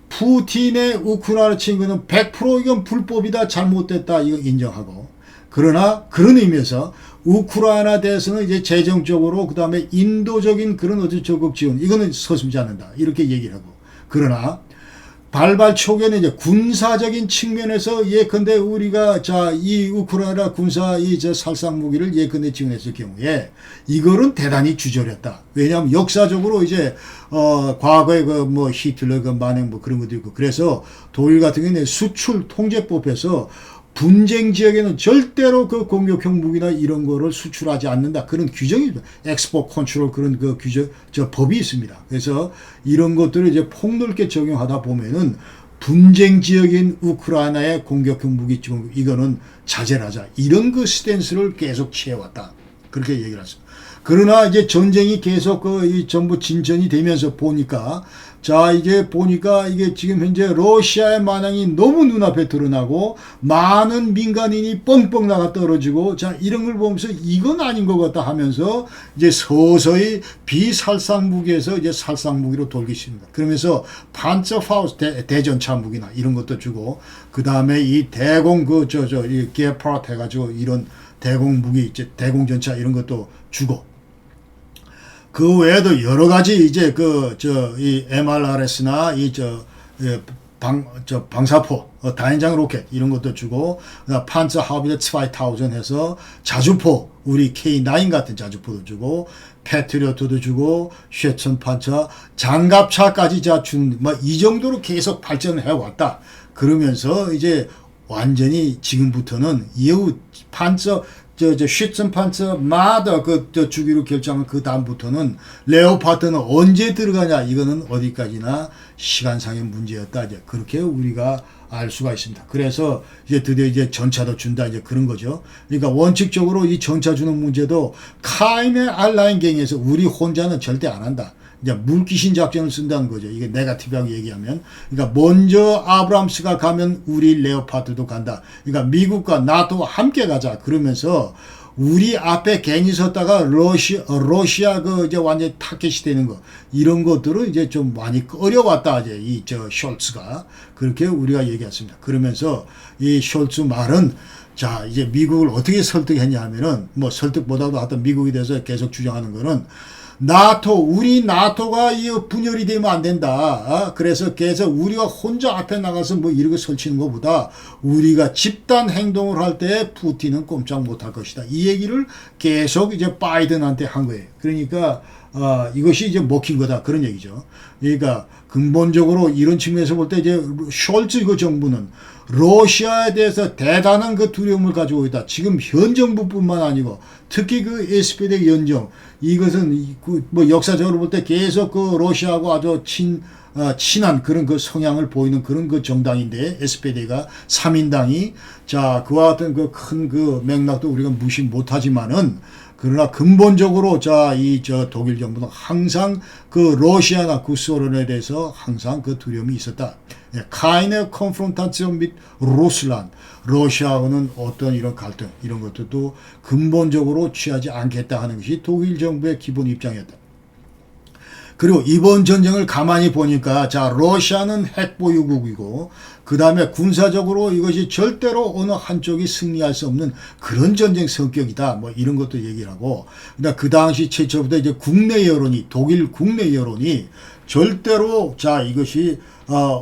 푸틴의 우크라이나 친구는 100% 이건 불법이다 잘못됐다 이거 인정하고 그러나 그런 의미에서 우크라이나 대해서는 이제 재정적으로 그 다음에 인도적인 그런 적극 지원 이거는 서슴지 않는다 이렇게 얘기를 하고 그러나 발발 초기에는 이제 군사적인 측면에서 예컨대 우리가 자 이 우크라이나 군사 살상 무기를 예컨대 지원했을 경우에 이거는 대단히 주저했다. 왜냐하면 역사적으로 이제 과거에 그 히틀러 그 만행 그런 것도 있고 그래서 독일 같은 경우는 수출 통제법에서 분쟁 지역에는 절대로 그 공격형 무기나 이런 거를 수출하지 않는다. 그런 규정이 엑스포트 컨트롤 그런 그 규정 법이 있습니다. 그래서 이런 것들을 이제 폭넓게 적용하다 보면은 분쟁 지역인 우크라이나의 공격형 무기 지원 이거는 자제를 하자. 이런 그 스탠스를 계속 취해왔다. 그렇게 얘기를 했습니다. 그러나 이제 전쟁이 계속 전부 진전이 되면서 보니까 자 이제 보니까 이게 지금 현재 러시아의 만행이 너무 눈앞에 드러나고 많은 민간인이 뻥뻥 나가 떨어지고 자 이런 걸 보면서 이건 아닌 것 같다 하면서 이제 서서히 비살상 무기에서 이제 살상 무기로 돌기 시작합니다. 그러면서 판처파우스 대전차 무기나 이런 것도 주고 그 다음에 이 대공 이 게파트 해가지고 이런 대공 무기 대공 전차 이런 것도 주고 그 외에도 여러 가지 이제 이 MLRS나 방사포, 다연장 로켓 이런 것도 주고 판처 하우비츠 2000 해서 자주포 우리 K9 같은 자주포도 주고 패트리어트도 주고 쉐천 판처 장갑차까지 준 이 정도로 계속 발전을 해왔다. 그러면서 이제 완전히 지금부터는 이후 판처 슈튼 판처마다 주기로 결정한 그 다음부터는 레오파드는 언제 들어가냐 이거는 어디까지나 시간상의 문제였다 이제 그렇게 우리가 알 수가 있습니다. 그래서 이제 드디어 이제 전차도 준다 이제 그런 거죠. 그러니까 원칙적으로 이 전차 주는 문제도 카이네 알라인갱에서 우리 혼자는 절대 안 한다. 이제 물귀신 작전을 쓴다는 거죠. 이게 네거티브하게 얘기하면. 그러니까 먼저 아브람스가 가면 우리 레오파드도 간다. 그러니까 미국과 나토와 함께 가자. 그러면서 우리 앞에 괜히 섰다가 러시아 이제 완전히 타켓이 되는 거. 이런 것들은 이제 좀 많이 어려웠다. 이제 숄츠가. 그렇게 우리가 얘기했습니다. 그러면서 이 숄츠 말은 자, 이제 미국을 어떻게 설득했냐 하면은 설득보다도 하여튼 미국에 대해서 계속 주장하는 거는 우리 나토가 분열이 되면 안 된다. 그래서 우리가 혼자 앞에 나가서 이렇게 설치는 것보다 우리가 집단 행동을 할 때 푸틴은 꼼짝 못할 것이다. 이 얘기를 계속 이제 바이든한테 한 거예요. 그러니까 이것이 이제 먹힌 거다 그런 얘기죠. 그러니까 근본적으로 이런 측면에서 볼 때 이제 숄츠 정부는 러시아에 대해서 대단한 그 두려움을 가지고 있다. 지금 현 정부뿐만 아니고 특히 그 SPD 연정 이것은 뭐 역사적으로 볼 때 계속 그 러시아하고 아주 친한 그런 그 성향을 보이는 그런 그 정당인데 SPD가 3인당이 자 그와 같은 그 큰 그 맥락도 우리가 무시 못하지만은 그러나 근본적으로 저 독일 정부는 항상 그 러시아나 구소련에 대해서 항상 그 두려움이 있었다. keine Konfrontation mit Russland. 러시아하고는 어떤 이런 갈등 이런 것들도 근본적으로 취하지 않겠다 하는 것이 독일 정부의 기본 입장이었다. 그리고 이번 전쟁을 가만히 보니까 자 러시아는 핵보유국이고 그 다음에 군사적으로 이것이 절대로 어느 한쪽이 승리할 수 없는 그런 전쟁 성격이다. 뭐 이런 것도 얘기를 하고 그 당시 최초부터 이제 국내 여론이 독일 국내 여론이 절대로 자 이것이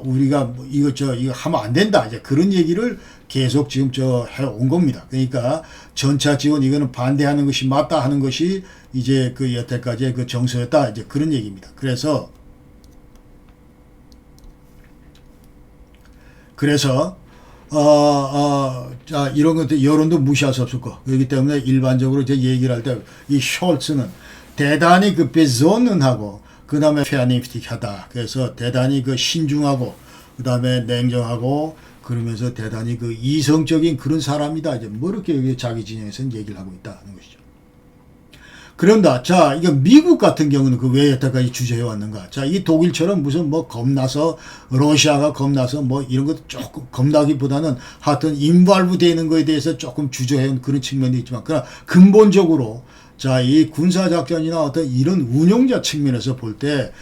우리가 이거 하면 안 된다. 이제 그런 얘기를 계속 지금 해온 겁니다. 그러니까 전차 지원 이거는 반대하는 것이 맞다 하는 것이 이제 그 여태까지의 그 정서였다. 이제 그런 얘기입니다. 그래서 자 이런 것들 여론도 무시할 수 없을 거. 그렇기 때문에 일반적으로 이제 얘기를 할 때 이 숄츠는 대단히 그 베존은하고 그 다음에 페어니프틱하다. 그래서 대단히 그 신중하고 그 다음에 냉정하고 그러면서 대단히 그 이성적인 그런 사람이다. 이제 뭐 이렇게 자기 진영에서는 얘기를 하고 있다는 것이죠. 그런다. 자, 이거 미국 같은 경우는 그 왜 여태까지 주저해 왔는가? 자, 이 독일처럼 무슨 뭐 겁나서 러시아가 겁나서 뭐 이런 것도 조금 겁나기보다는 하여튼 인발부 되는 거에 대해서 조금 주저해 온 그런 측면도 있지만 그러나 근본적으로 자, 이 군사작전이나 어떤 이런 운용자 측면에서 볼 때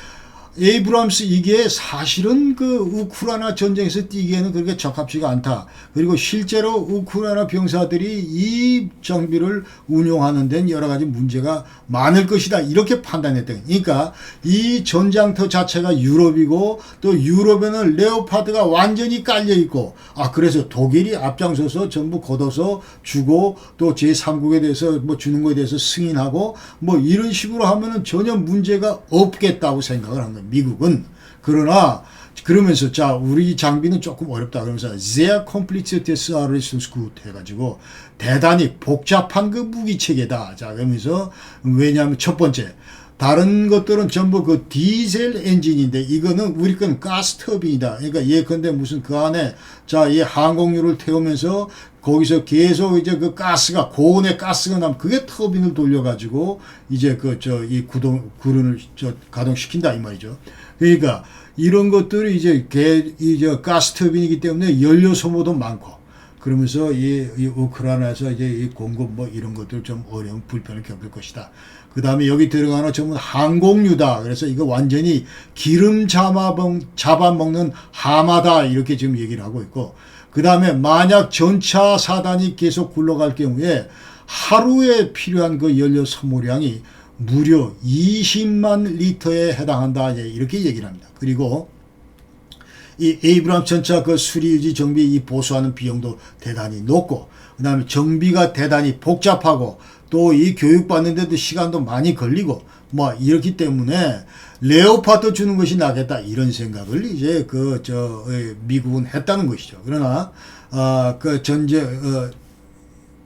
에이브람스 이게 사실은 그 우크라이나 전쟁에서 뛰기에는 그렇게 적합지가 않다. 그리고 실제로 우크라이나 병사들이 이 장비를 운용하는 데는 여러 가지 문제가 많을 것이다. 이렇게 판단했던. 그러니까 이 전장터 자체가 유럽이고 또 유럽에는 레오파드가 완전히 깔려 있고 그래서 독일이 앞장서서 전부 걷어서 주고 또 제3국에 대해서 뭐 주는 거에 대해서 승인하고 뭐 이런 식으로 하면은 전혀 문제가 없겠다고 생각을 한 거예요. 미국은. 그러나 그러면서 자 우리 장비는 조금 어렵다 그러면서 sehr kompliziertes Rüstungsgut 해가지고 대단히 복잡한 그 무기 체계다. 자 그러면서 왜냐하면 첫 번째 다른 것들은 전부 그 디젤 엔진인데 이거는 우리 건 가스 터빈이다. 그러니까 예컨대 무슨 그 안에 자 이 항공유를 태우면서 거기서 계속 이제 그 가스가 고온의 가스가 나면 그게 터빈을 돌려가지고 이제 이 구른을 가동시킨다 이 말이죠. 그러니까 이런 것들이 이제 가스 터빈이기 때문에 연료 소모도 많고 그러면서 이 우크라이나에서 이제 이 공급 뭐 이런 것들 좀 어려운 불편을 겪을 것이다. 그 다음에 여기 들어가는 전부 항공유다. 그래서 이거 완전히 기름 잡아먹는 하마다 이렇게 지금 얘기를 하고 있고 그 다음에 만약 전차 사단이 계속 굴러갈 경우에 하루에 필요한 그 연료 소모량이 무려 20만 리터에 해당한다. 이렇게 얘기를 합니다. 그리고 이 에이브람 전차 그 수리 유지 정비 이 보수하는 비용도 대단히 높고 그 다음에 정비가 대단히 복잡하고 또 이 교육받는데도 시간도 많이 걸리고 뭐 이렇기 때문에 레오파드 주는 것이 낫겠다 이런 생각을 이제 미국은 했다는 것이죠. 그러나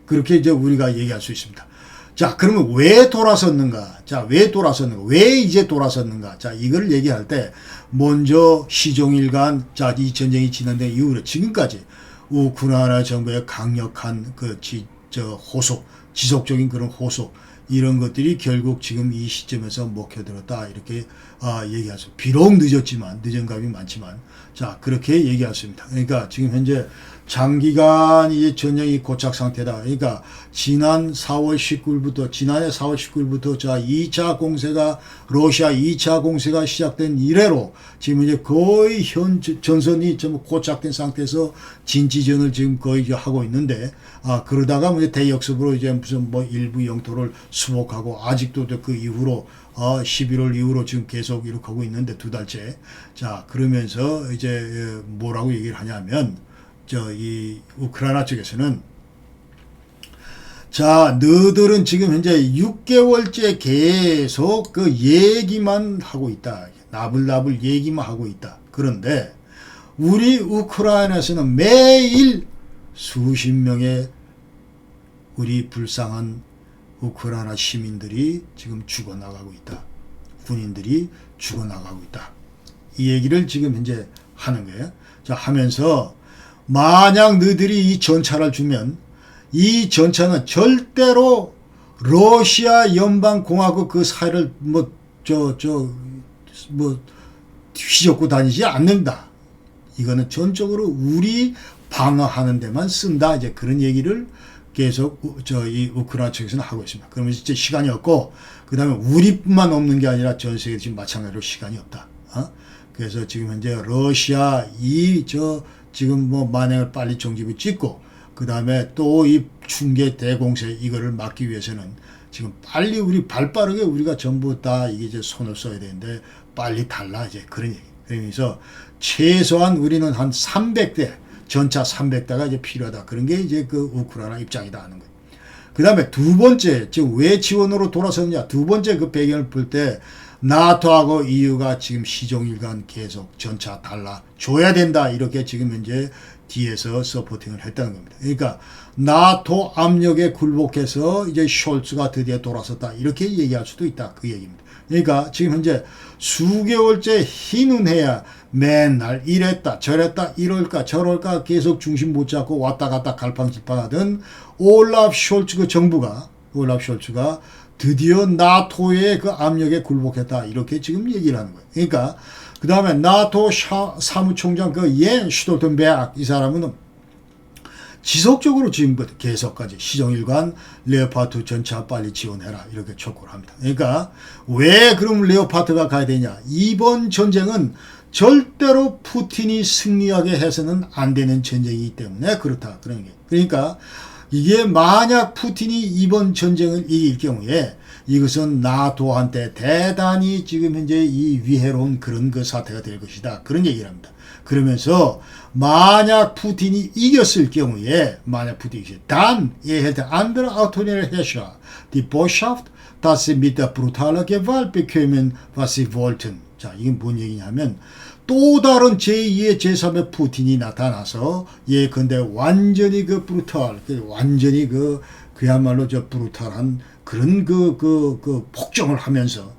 그렇게 이제 우리가 얘기할 수 있습니다. 자, 그러면 왜 돌아섰는가? 자, 왜 돌아섰는가? 왜 이제 돌아섰는가? 자, 이걸 얘기할 때 먼저 시종일관 자, 이 전쟁이 진행된 이후로 지금까지 우크라이나 정부의 강력한 호소, 지속적인 그런 호소 이런 것들이 결국 지금 이 시점에서 먹혀들었다 이렇게 얘기할 수. 비록 늦었지만 늦은 감이 많지만 자 그렇게 얘기할 수 있습니다. 그러니까 지금 현재 장기간 이 전쟁이 고착 상태다. 그러니까 지난해 4월 19일부터 자 2차 공세가 러시아 2차 공세가 시작된 이래로 지금 이제 거의 전선이 좀 고착된 상태에서 진지전을 지금 거의 하고 있는데 그러다가 뭐 대역습으로 이제 무슨 뭐 일부 영토를 수복하고 아직도 그 이후로 11월 이후로 지금 계속 이렇게 하고 있는데 2달째. 자 그러면서 이제 뭐라고 얘기를 하냐면 이 우크라이나 쪽에서는 자 너들은 지금 현재 6개월째 계속 그 얘기만 하고 있다. 나불나불 얘기만 하고 있다. 그런데 우리 우크라이나에서는 매일 수십 명의 우리 불쌍한 우크라이나 시민들이 지금 죽어나가고 있다. 군인들이 죽어나가고 있다. 이 얘기를 지금 현재 하는 거예요. 자, 하면서 만약 너희들이 이 전차를 주면 이 전차는 절대로 러시아 연방공화국 그 사이를 휘젓고 다니지 않는다. 이거는 전적으로 우리 방어하는 데만 쓴다. 이제 그런 얘기를 계속 이 우크라이나 측에서는 하고 있습니다. 그러면 진짜 시간이 없고, 그 다음에 우리뿐만 없는 게 아니라 전 세계 지금 마찬가지로 시간이 없다. 그래서 지금 현재 러시아 지금 만행을 빨리 정지부 찍고, 그 다음에 또 이 중계 대공세 이거를 막기 위해서는 지금 빨리 우리 발빠르게 우리가 전부 다 이게 이제 손을 써야 되는데 빨리 달라 이제 그런 얘기. 그러면서 최소한 우리는 한 300대 전차 300대가 이제 필요하다. 그런 게 이제 그 우크라이나 입장이다 하는 거예요. 그 다음에 두 번째, 지금 왜 지원으로 돌아섰냐. 두 번째 그 배경을 볼 때 나토하고 EU가 지금 시종일관 계속 전차 달라 줘야 된다. 이렇게 지금 현재 뒤에서 서포팅을 했다는 겁니다. 그러니까 나토 압력에 굴복해서 이제 숄츠가 드디어 돌아섰다. 이렇게 얘기할 수도 있다. 그 얘기입니다. 그러니까 지금 현재 수개월째 희눈해야 맨날 이랬다 저랬다 이럴까 저럴까 계속 중심 못 잡고 왔다 갔다 갈팡질팡하던 올라프 숄츠 그 정부가 올라프 숄츠가 드디어 나토의 그 압력에 굴복했다. 이렇게 지금 얘기를 하는 거예요. 그러니까 그 다음에 나토 사무총장 그 옌 슈톨텐베르크 이 사람은 지속적으로 지금부터 계속까지 시종일관 레오파드 전차 빨리 지원해라 이렇게 촉구를 합니다. 그러니까 왜 그럼 레오파드가 가야 되냐. 이번 전쟁은 절대로 푸틴이 승리하게 해서는 안 되는 전쟁이기 때문에 그렇다. 그런 게. 그러니까 이게 만약 푸틴이 이번 전쟁을 이길 경우에 이것은 나토한테 대단히 지금 현재 이 위해로운 그런 그 사태가 될 것이다. 그런 얘기를 합니다. 그러면서 만약 푸틴이 이겼을 경우에 dann erhält andere autoritäre Herrscher die Botschaft, dass sie mit der brutalen Gewalt bekämen, was sie wollten. 자, 이게 뭔 얘기냐면 또 다른 제2의 제3의 푸틴이 나타나서 예컨대 완전히 그 브루탈, 완전히 그야말로 저 브루탈한 그런 폭정을 하면서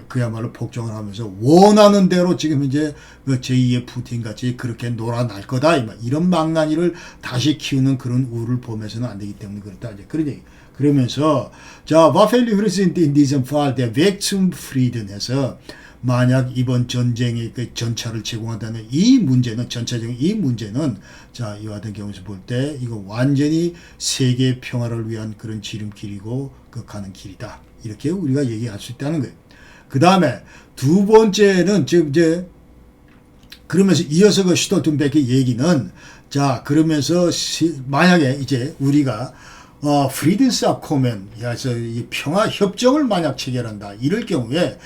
그야말로 폭정을 하면서 원하는 대로 지금 이제 그 제2의 푸틴 같이 그렇게 놀아날 거다. 이런 망나니를 다시 키우는 그런 우를 보면서는 안 되기 때문에 그렇다. 이제 그런 얘기. 그러면서 자, Waffen sind in diesem Fall der Weg zum Frieden 해서 만약 이번 전쟁의 그 전차를 제공한다는 이 문제는 전차적인 이 문제는 자, 이와 같은 경우에서 볼 때 이거 완전히 세계 평화를 위한 그런 지름길이고 그 가는 길이다. 이렇게 우리가 얘기할 수 있다는 거예요. 그 다음에 두 번째는 지금 이제 그러면서 이어서 그 슈톨텐베르크 얘기는 자, 그러면서 만약에 이제 우리가 프리든스아코멘 해서 이 평화 협정을 만약 체결한다. 이럴 경우에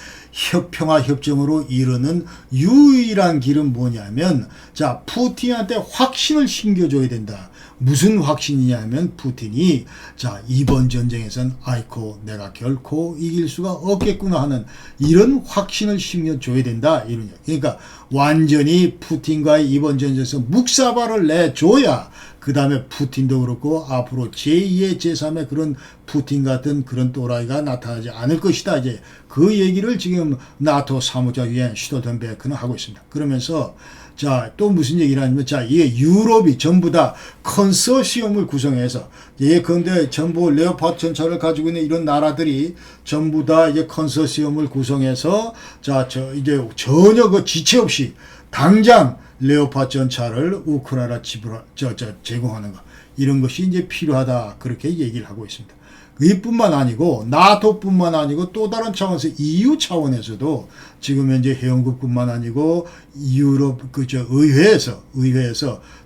평화 협정으로 이르는 유일한 길은 뭐냐면 자, 푸틴한테 확신을 심겨줘야 된다. 무슨 확신이냐면 푸틴이 자, 이번 전쟁에선 아이코 내가 결코 이길 수가 없겠구나 하는 이런 확신을 심겨줘야 된다. 이런. 그러니까 완전히 푸틴과의 이번 전쟁에서 묵사발을 내줘야 그 다음에 푸틴도 그렇고 앞으로 제2의 제3의 그런 푸틴 같은 그런 또라이가 나타나지 않을 것이다. 이제 그 얘기를 지금 나토 사무총장 슈톨텐베르크는 하고 있습니다. 그러면서 자, 또 무슨 얘기를 하냐면 자, 이게 유럽이 전부 다 컨소시엄을 구성해서 예컨대 전부 레오파드 전차를 가지고 있는 이런 나라들이 전부 다 이제 컨소시엄을 구성해서 자, 이제 전혀 그 지체 없이 당장 레오파드 전차를 우크라이나 제공하는 거 이런 것이 이제 필요하다. 그렇게 얘기를 하고 있습니다. 이뿐만 아니고 나토뿐만 아니고 또 다른 차원에서 EU 차원에서도 지금 현재 회원국뿐만 아니고 유럽 의회에서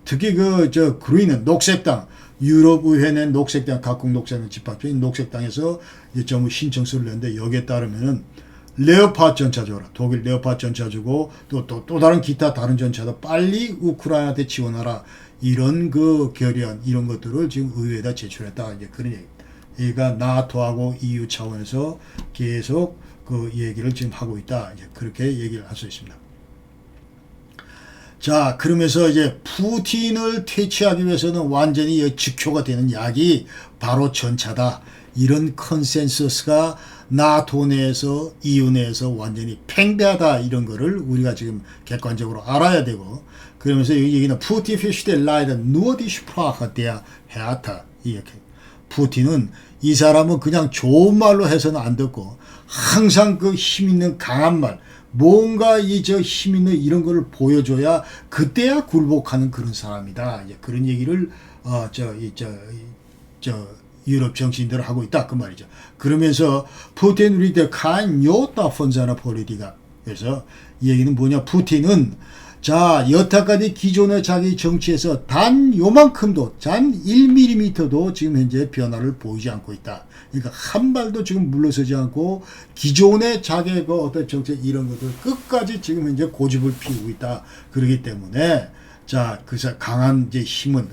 특히 그린은 녹색당 유럽 의회 낸 녹색당 각국 녹색당 집합적인 녹색당에서 이제 전부 신청서를 냈는데 여기에 따르면은 레오파드 전차 줘라. 독일 레오파드 전차 주고 또 다른 기타 다른 전차도 빨리 우크라이나한테 지원하라. 이런 그 결의안 이런 것들을 지금 의회에다 제출했다. 이제 그런 얘기. 그러니까 나토하고 EU 차원에서 계속 그 얘기를 지금 하고 있다. 이제 그렇게 얘기를 할 수 있습니다. 자, 그러면서 이제 푸틴을 퇴치하기 위해서는 완전히 즉효가 되는 약이 바로 전차다. 이런 컨센서스가 나토 내에서 EU 내에서 완전히 팽배하다. 이런 거를 우리가 지금 객관적으로 알아야 되고, 그러면서 여기 얘기는 푸틴 versteht leider nur die Sprache der Härte. 이렇게. 푸틴은 이 사람은 그냥 좋은 말로 해서는 안 듣고 항상 그 힘 있는 강한 말, 뭔가 이 저 힘 있는 이런 거를 보여줘야 그때야 굴복하는 그런 사람이다. 이제 그런 얘기를 유럽 정치인들은 하고 있다 그 말이죠. 그러면서 푸틴 리더 kein Jota von seiner Politik. 그래서 이 얘기는 뭐냐? 푸틴은 자, 여태까지 기존의 자기 정치에서 단 요만큼도, 단 1mm도 지금 현재 변화를 보이지 않고 있다. 그러니까 한 발도 지금 물러서지 않고 기존의 자기의 그 어떤 정책 이런 것들 끝까지 지금 현재 고집을 피우고 있다. 그렇기 때문에 자, 그래서 강한 이제 힘은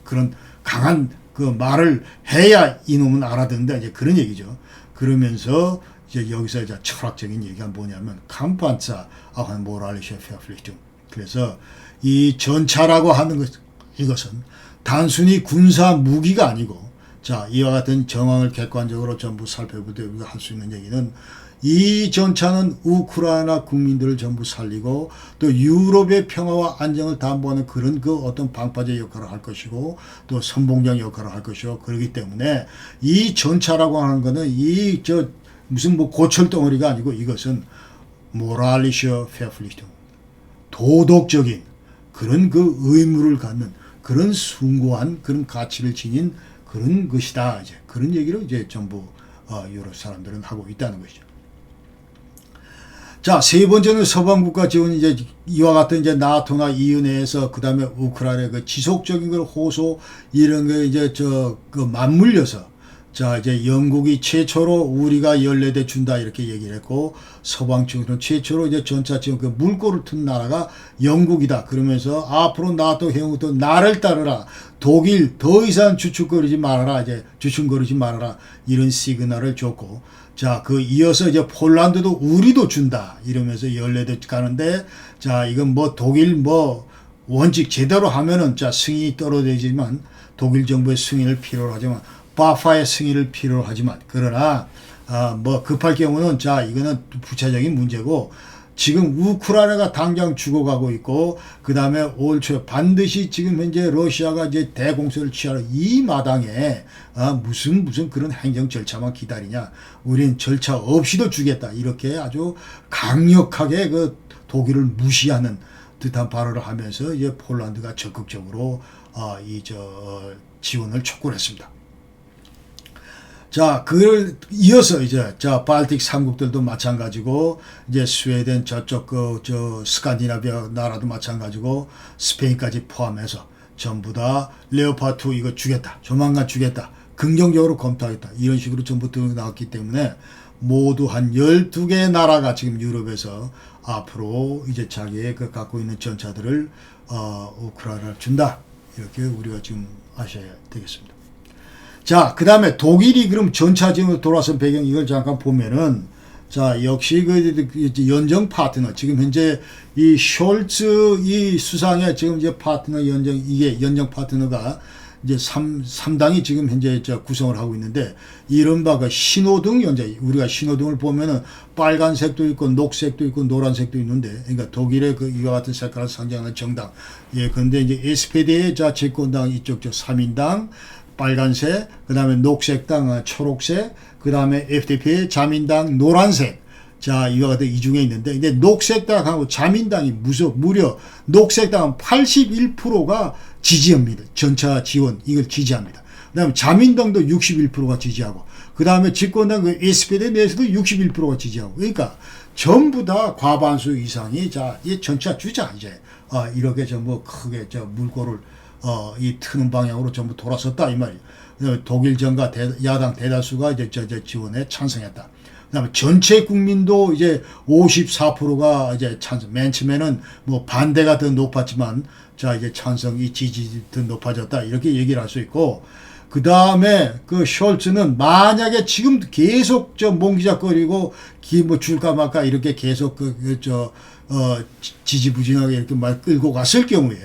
그런 강한 그 말을 해야 이놈은 알아듣는다. 이제 그런 얘기죠. 그러면서 이제 여기서 이제 철학적인 얘기가 뭐냐면 Kampfpanzer auch eine moralische Verpflichtung. 그래서 이 전차라고 하는 이것은 단순히 군사 무기가 아니고, 자, 이와 같은 정황을 객관적으로 전부 살펴볼 때 우리가 할 수 있는 얘기는 이 전차는 우크라이나 국민들을 전부 살리고 또 유럽의 평화와 안정을 담보하는 그런 그 어떤 방파제 역할을 할 것이고 또 선봉장 역할을 할 것이고, 그렇기 때문에 이 전차라고 하는 거는 무슨 뭐 고철덩어리가 아니고 이것은 모랄리셔 페어플리히tung, 도덕적인 그런 그 의무를 갖는 그런 숭고한 그런 가치를 지닌 그런 것이다. 이제 그런 얘기를 이제 전부 유럽 사람들은 하고 있다는 것이죠. 자, 세 번째는 서방 국가 지원 이제 이와 같은 이제 나토나 EU 내에서 그다음에 우크라이나의 그 지속적인 걸 호소 이런 게 이제 맞물려서 자, 이제 영국이 최초로 우리가 14대 준다 이렇게 얘기를 했고, 서방 측은 최초로 이제 전차 지원 그 물꼬를 튼 나라가 영국이다. 그러면서 앞으로 나토 회원국도 나를 따르라. 독일 더 이상 주춤거리지 말아라. 이제 주춤거리지 말아라. 이런 시그널을 줬고, 자, 이어서 이제 폴란드도 우리도 준다. 이러면서 14대 가는데, 자, 이건 뭐 독일 원칙 제대로 하면은 자, 승인이 떨어지지만 독일 정부의 승인을 필요로 하지만 바파의 승인을 필요로 하지만, 그러나 급할 경우는 자, 이거는 부차적인 문제고, 지금 우크라이나가 당장 죽어가고 있고, 그 다음에 올 초에 반드시 지금 현재 러시아가 이제 대공세를 취하는 이 마당에 무슨 그런 행정 절차만 기다리냐? 우린 절차 없이도 주겠다. 이렇게 아주 강력하게 그 독일을 무시하는 듯한 발언을 하면서 이제 폴란드가 적극적으로 지원을 촉구를 했습니다. 자, 그걸 이어서 이제, 자, 발틱 3국들도 마찬가지고, 이제 스웨덴 저쪽 스칸디나비아 나라도 마찬가지고, 스페인까지 포함해서 전부 다 레오파드 2 이거 주겠다. 조만간 주겠다. 긍정적으로 검토하겠다. 이런 식으로 전부 나왔기 때문에 모두 한 12개의 나라가 지금 유럽에서 앞으로 이제 자기의 갖고 있는 전차들을, 우크라이나를 준다. 이렇게 우리가 지금 아셔야 되겠습니다. 자, 그 다음에 독일이 그럼 전차 지원으로 돌아선 배경 이걸 잠깐 보면은, 자, 역시 연정 파트너, 지금 현재 이 숄츠 이 수상의 지금 이제 파트너 이게 연정 파트너가 이제 3당이 지금 현재 구성을 하고 있는데, 이른바 그 신호등 연재, 우리가 신호등을 보면은 빨간색도 있고 녹색도 있고 노란색도 있는데, 그러니까 독일의 이와 같은 색깔을 상징하는 정당. 예, 근데 이제 SPD의 집권당 이쪽 3인당, 빨간색, 그 다음에 녹색당 초록색, 그 다음에 FDP의 자민당 노란색. 자, 이와 같은 이 중에 있는데, 근데 녹색당하고 자민당이 무려 녹색당은 81%가 지지합니다. 전차 지원, 이걸 지지합니다. 그 다음에 자민당도 61%가 지지하고, 그 다음에 집권당 그 SPD 내에서도 61%가 지지하고, 그러니까 전부 다 과반수 이상이 자, 이 전차 주자, 이제. 이렇게 전부 크게 물꼬를 이 트는 방향으로 전부 돌아섰다 이 말이에요. 독일 정가 야당 대다수가 이제 지원에 찬성했다. 그다음에 전체 국민도 이제 54%가 이제 찬성. 맨 처음에는 뭐 반대가 더 높았지만 자, 이제 찬성이 지지 더 높아졌다 이렇게 얘기를 할 수 있고, 그 다음에 그 숄츠는 만약에 지금 계속 저 몽기작거리고 뭐 줄까 말까 이렇게 계속 지지부진하게 이렇게 막 끌고 갔을 경우에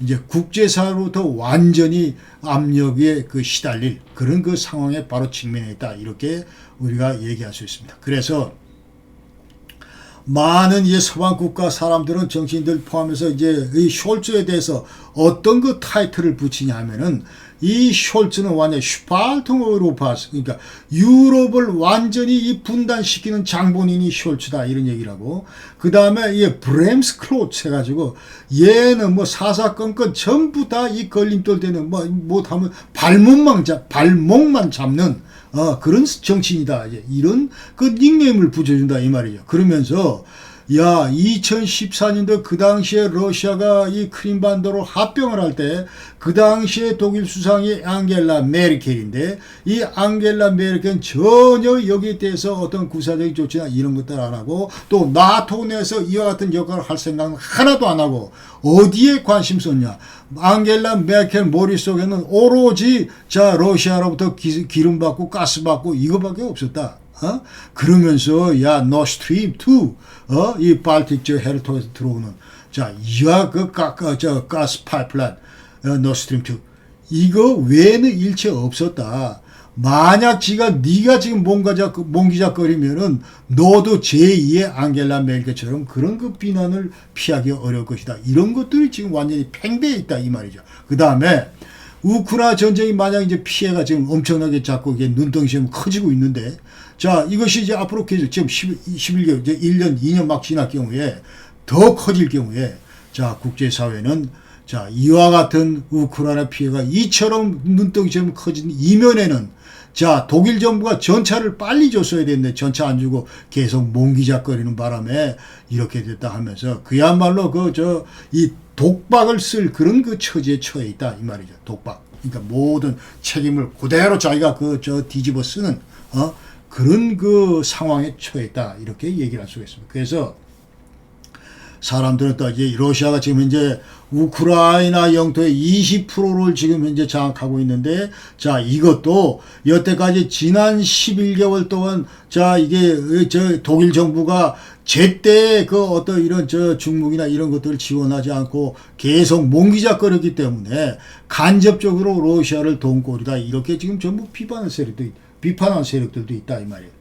이제 국제사로부터 완전히 압력에 그 시달릴 그런 그 상황에 바로 직면해 있다. 이렇게 우리가 얘기할 수 있습니다. 그래서 많은 이제 서방 국가 사람들은 정치인들 포함해서 이제 이 숄츠에 대해서 어떤 그 타이틀을 붙이냐 하면은 이 숄츠는 완전 슈팔퉁 유로파스, 그러니까 유럽을 완전히 이 분단시키는 장본인이 숄츠다 이런 얘기를 하고, 그 다음에 이 브렘스 클로츠 해가지고 얘는 뭐 사사건건 전부 다 이 걸림돌 되는 뭐 못하면 발목만 잡는 그런 정치인이다. 이제 이런 그 닉네임을 붙여준다 이 말이죠. 그러면서 야 2014년도 그 당시에 러시아가 이 크림반도로 합병을 할 때 그 당시에 독일 수상이 앙겔라 메르켈인데 이 앙겔라 메르켈은 전혀 여기에 대해서 어떤 구사적인 조치나 이런 것들 안 하고 또 나토 내에서 이와 같은 역할을 할 생각은 하나도 안 하고 어디에 관심 쏟냐. 앙겔라 메르켈 머릿속에는 오로지 자 러시아로부터 기름 받고 가스 받고 이거밖에 없었다. 그러면서 야 노스트림 2 이 발틱 저 해를 통해서 들어오는 자 이와 그 가스 파이프라인 노스트림 2 이거 외에는 일체 없었다. 만약 네가 지금 몽기작거리면은 너도 제2의 앙겔라 메르켈처럼 그런 그 비난을 피하기 어려울 것이다. 이런 것들이 지금 완전히 팽배해 있다 이 말이죠. 그 다음에 우크라이나 전쟁이 만약 이제 피해가 지금 엄청나게 자꾸 이게 눈덩이처럼 커지고 있는데 자 이것이 이제 앞으로 계속 지금 11개월 이제 1년 2년 막 지날 경우에 더 커질 경우에 자 국제사회는 자 이와 같은 우크라이나 피해가 이처럼 눈덩이처럼 커진 이면에는 자 독일 정부가 전차를 빨리 줬어야 되는데 전차 안 주고 계속 몽기작거리는 바람에 이렇게 됐다 하면서 그야말로 이 독박을 쓸 그런 그 처지에 처해 있다 이 말이죠. 독박. 그러니까 모든 책임을 그대로 자기가 뒤집어 쓰는 그런 그 상황에 처해 있다 이렇게 얘기를 할 수가 있습니다. 그래서 사람들은 또 이제 러시아가 지금 현재 우크라이나 영토의 20%를 지금 현재 장악하고 있는데 자 이것도 여태까지 지난 11개월 동안 자 이게 독일 정부가 제때 그 어떤 이런 중국이나 이런 것들을 지원하지 않고 계속 몽기작거렸기 때문에 간접적으로 러시아를 도운 꼴이다 이렇게 지금 전부 비판하는 세력들도 있다 이 말이에요.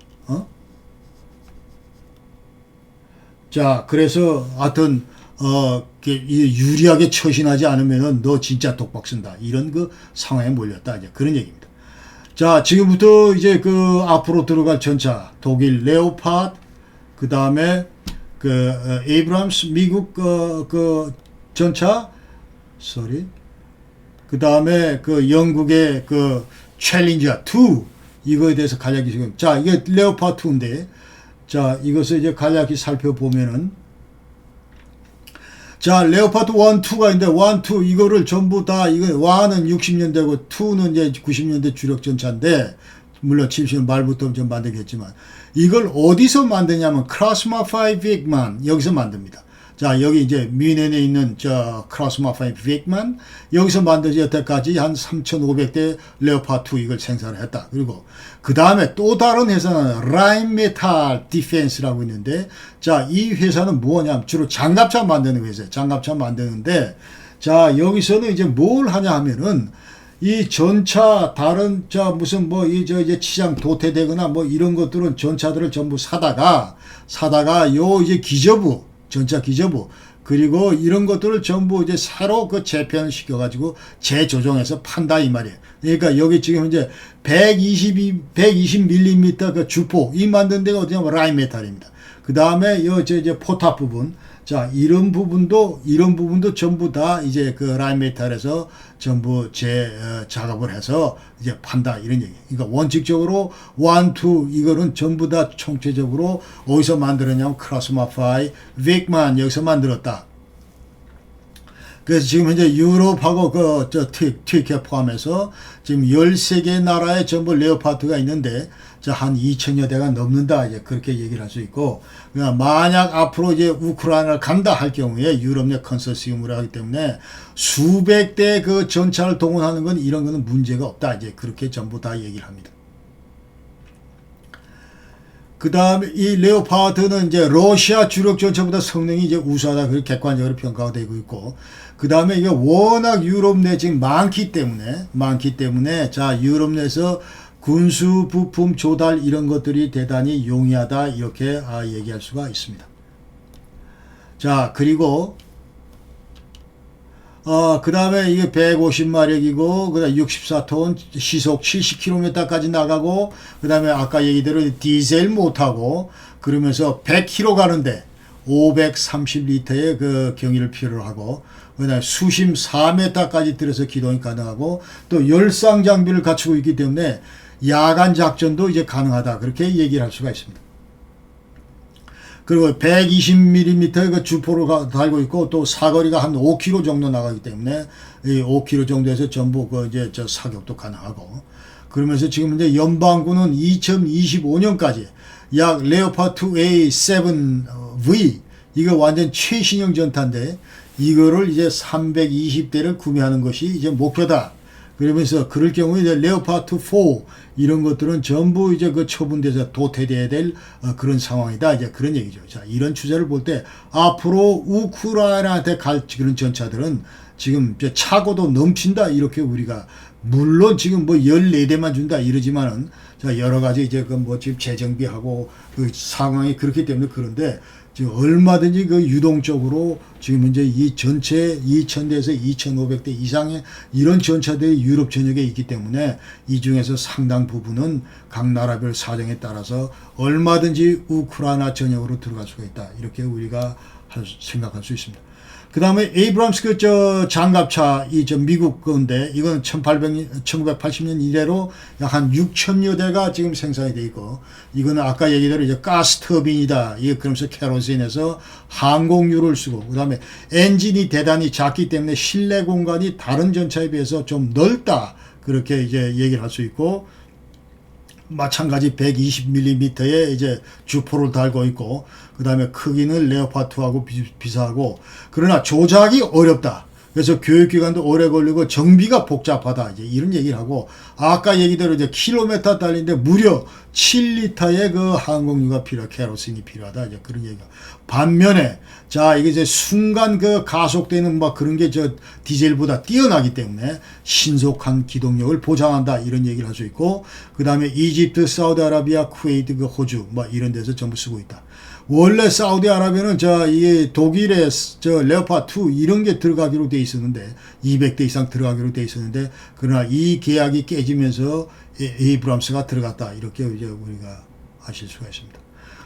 자, 그래서 하여튼 유리하게 처신하지 않으면은 너 진짜 독박 쓴다. 이런 그 상황에 몰렸다. 이제 그런 얘기입니다. 자, 지금부터 이제 그 앞으로 들어갈 전차 독일 레오파드 그 다음에 에이브람스 미국 전차 그 다음에 영국의 챌린저 2 이거에 대해서 간략히 지금 자 이게 레오파드 2인데 자, 이것을 이제 간략히 살펴보면은, 자, 레오파드 1, 2가 있는데, 1, 2, 이거를 전부 다, 이거, 1은 60년대고, 2는 이제 90년대 주력전차인데, 물론 70년 말부터 좀 만들겠지만, 이걸 어디서 만드냐면, 크라스마5 빅만, 여기서 만듭니다. 자, 여기 이제 뮌헨에 있는 크라스마5 빅만, 여기서 만들지 여태까지 한 3,500대 레오파드 2 이걸 생산을 했다. 그리고, 그 다음에 또 다른 회사는 라인메탈 디펜스라고 있는데 자, 이 회사는 뭐냐면 주로 장갑차 만드는 회사예요. 장갑차 만드는데 자, 여기서는 이제 뭘 하냐 하면은 이 전차 다른 무슨 이제 치장 도태되거나 이런 것들은 전차들을 전부 사다가 요 이제 기저부 전차 기저부 그리고 이런 것들을 전부 이제 새로 재편을 시켜가지고 재조정해서 판다 이 말이에요. 그러니까 여기 지금 현재 120mm 주포 이 만든 데가 어디냐면 라인메탈입니다. 그 다음에 이제 포탑 부분 자 이런 부분도 전부 다 이제 라인메탈에서 전부 작업을 해서 이제 판다 이런 얘기. 그러니까 원칙적으로 1, 2 이거는 전부 다 총체적으로 어디서 만들었냐면 크라스마5 빅만 여기서 만들었다. 그래서 지금 현재 유럽하고 튀르키예 포함해서 지금 13개 나라에 전부 레오파드가 있는데 한 2천여 대가 넘는다 이제 그렇게 얘기를 할 수 있고, 그러니까 만약 앞으로 이제 우크라이나를 간다 할 경우에 유럽 내 컨소시엄으로 하기 때문에 수백 대 그 전차를 동원하는 건 이런 거는 문제가 없다 이제 그렇게 전부 다 얘기를 합니다. 그 다음에 이 레오파드는 이제 러시아 주력 전차보다 성능이 이제 우수하다 그렇게 객관적으로 평가가 되고 있고, 그 다음에 이게 워낙 유럽 내 지금 많기 때문에 자 유럽 내에서 군수 부품 조달 이런 것들이 대단히 용이하다 이렇게 얘기할 수가 있습니다. 자 그리고 그 다음에 이게 150마력이고, 그 다음에 64톤, 시속 70km까지 나가고, 그 다음에 아까 얘기대로 디젤 못하고, 그러면서 100km 가는데 530리터의 그 경유를 필요로 하고, 그 다음에 수심 4m까지 들어서 기동이 가능하고, 또 열상 장비를 갖추고 있기 때문에 야간 작전도 이제 가능하다. 그렇게 얘기를 할 수가 있습니다. 그리고 120mm의 그 주포를 달고 있고, 또 사거리가 한 5km 정도 나가기 때문에 이 5km 정도에서 전부 그 이제 저 사격도 가능하고, 그러면서 지금 이제 연방군은 2025년까지 약 레오파드 A7V 이거 완전 최신형 전탄인데 이거를 이제 320대를 구매하는 것이 이제 목표다. 그러면서 그럴 경우에 이제 레오파드 4 이런 것들은 전부 이제 그 처분돼서 도태돼야 될 그런 상황이다. 이제 그런 얘기죠. 자, 이런 추세를 볼 때 앞으로 우크라이나한테 갈 그런 전차들은 지금 이제 차고도 넘친다. 이렇게 우리가 물론 지금 뭐 14대만 준다 이러지만은 자, 여러 가지 이제 그 뭐 지금 재정비하고 그 상황이 그렇기 때문에 그런데 지금 얼마든지 그 유동적으로 지금 현재 이 전체 2000대에서 2500대 이상의 이런 전차들이 유럽 전역에 있기 때문에 이 중에서 상당 부분은 각 나라별 사정에 따라서 얼마든지 우크라이나 전역으로 들어갈 수가 있다. 이렇게 우리가 생각할 수 있습니다. 그 다음에 에이브람스 장갑차 이 미국 건데 이건 1980년 이래로 약 한 6천여 대가 지금 생산이 돼 있고, 이거는 아까 얘기대로 이제 가스 터빈이다. 이게 그러면서 케로신에서 항공유를 쓰고, 그 다음에 엔진이 대단히 작기 때문에 실내 공간이 다른 전차에 비해서 좀 넓다. 그렇게 이제 얘기를 할 수 있고, 마찬가지 120mm의 이제 주포를 달고 있고, 그 다음에 크기는 레오파드하고 비슷하고, 그러나 조작이 어렵다. 그래서 교육기간도 오래 걸리고 정비가 복잡하다. 이제 이런 얘기를 하고, 아까 얘기대로 이제 킬로미터 달리는데 무려 7리터의 그 항공유가 케로신이 필요하다. 이제 그런 얘기가. 반면에, 자, 이게 이제 순간 그 가속되는 막 그런 게 저 디젤보다 뛰어나기 때문에 신속한 기동력을 보장한다. 이런 얘기를 할 수 있고, 그 다음에 이집트, 사우디아라비아, 쿠웨이트, 그 호주, 뭐 이런 데서 전부 쓰고 있다. 원래 사우디아라비아는 이게 독일의 레오파드 2 이런 게 들어가기로 돼 있었는데 200대 이상 들어가기로 돼 있었는데, 그러나 이 계약이 깨지면서 에이브람스가 들어갔다. 이렇게 이제 우리가 아실 수가 있습니다.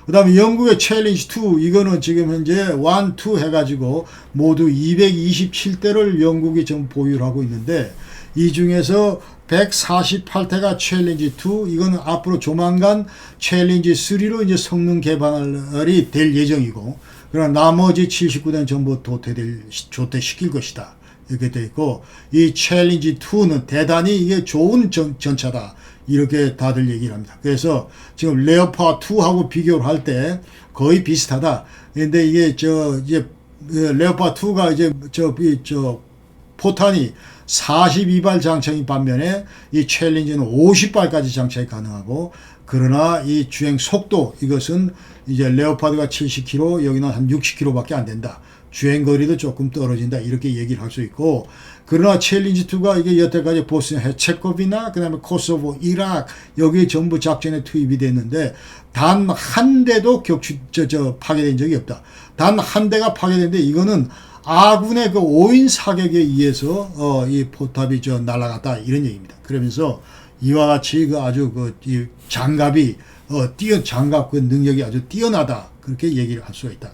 그 다음에 영국의 챌린지 2 이거는 지금 현재 1, 2 해가지고 모두 227대를 영국이 좀 보유를 하고 있는데, 이 중에서 148대가 챌린지 2, 이거는 앞으로 조만간 챌린지 3로 이제 성능 개발이 될 예정이고, 그러나 나머지 79대는 전부 조퇴시킬 것이다. 이렇게 되어 있고, 이 챌린지 2는 대단히 이게 좋은 전차다. 이렇게 다들 얘기를 합니다. 그래서 지금 레오파드 2하고 비교를 할 때 거의 비슷하다. 근데 이게 이제 레오파드 2가 이제 포탄이 42발 장착인 반면에 이 챌린지는 50발까지 장착이 가능하고, 그러나 이 주행 속도 이것은 이제 레오파드가 70km 여기는 한 60km밖에 안 된다. 주행 거리도 조금 떨어진다. 이렇게 얘기를 할 수 있고, 그러나 챌린지 2가 이게 여태까지 보스니아 헤체코비나 그다음에 코소보, 이라크 여기 전부 작전에 투입이 됐는데 단 한 대도 파괴된 적이 없다. 단 한 대가 파괴됐는데 이거는 아군의 그 5인 사격에 의해서 이 포탑이 날아갔다 이런 얘기입니다. 그러면서 이와 같이 그 아주 이 장갑이 장갑 그 능력이 아주 뛰어나다 그렇게 얘기를 할 수가 있다.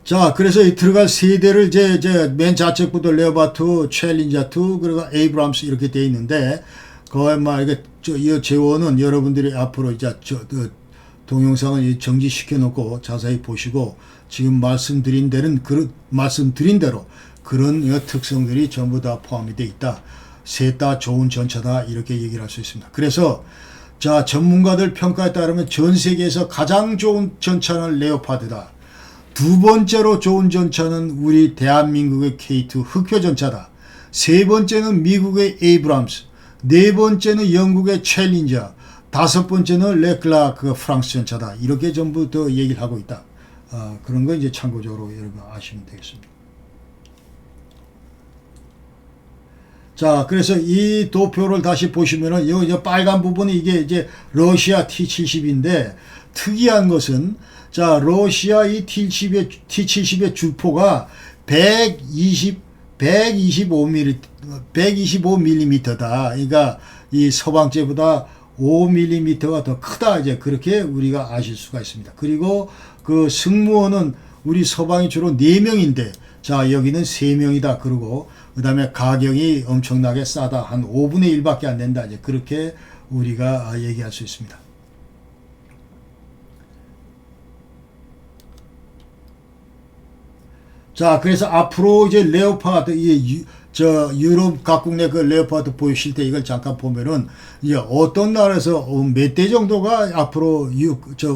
자, 그래서 이 들어갈 세대를 맨 좌측부터 레오파드, 챌린저 2, 그리고 에이브람스 이렇게 돼 있는데, 거의 막 이게 이 재원은 여러분들이 앞으로 이제 동영상을 정지시켜 놓고 자세히 보시고 지금 말씀드린 대로 그런 특성들이 전부 다 포함이 되어 있다. 셋 다 좋은 전차다 이렇게 얘기를 할 수 있습니다. 그래서 자, 전문가들 평가에 따르면 전 세계에서 가장 좋은 전차는 레오파드다. 두 번째로 좋은 전차는 우리 대한민국의 K2 흑표 전차다. 세 번째는 미국의 에이브람스, 네 번째는 영국의 챌린저, 다섯 번째는 르클라크 프랑스 전차다. 이렇게 전부 더 얘기를 하고 있다. 그런 거 이제 참고적으로 여러분 아시면 되겠습니다. 자, 그래서 이 도표를 다시 보시면은, 이 빨간 부분이 이게 이제 러시아 T-70인데, 특이한 것은, 자, 러시아 이 T-70의 주포가 125mm다. 그러니까 이 서방제보다 5mm가 더 크다. 이제 그렇게 우리가 아실 수가 있습니다. 그리고 그 승무원은 우리 서방이 주로 4명인데, 자, 여기는 3명이다. 그러고, 그 다음에 가격이 엄청나게 싸다. 한 5분의 1밖에 안 된다. 이제 그렇게 우리가 얘기할 수 있습니다. 자, 그래서 앞으로 이제 레오파드, 유럽 각국 내 그 레오파드 보이실 때 이걸 잠깐 보면은, 이제 어떤 나라에서 몇 대 정도가 앞으로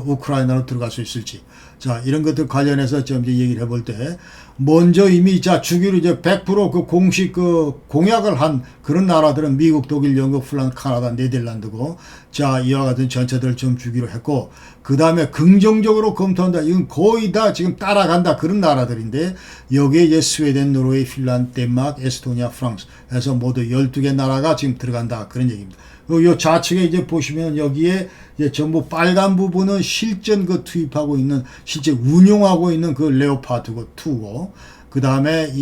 우크라이나로 들어갈 수 있을지. 자, 이런 것들 관련해서 좀 이제 얘기를 해볼 때, 먼저 이미 주기로 이제 100% 그 공식 그 공약을 한 그런 나라들은 미국, 독일, 영국, 핀란드, 카나다, 네덜란드고, 자, 이와 같은 전차들을 좀 주기로 했고, 그 다음에 긍정적으로 검토한다. 이건 거의 다 지금 따라간다. 그런 나라들인데, 여기에 이제 스웨덴, 노르웨이, 핀란드, 덴마크, 에스토니아, 프랑스 해서 모두 12개 나라가 지금 들어간다. 그런 얘기입니다. 요 좌측에 이제 보시면 여기에 이제 전부 빨간 부분은 실전 투입하고 있는, 실제 운용하고 있는 그 레오파드 2고, 그 다음에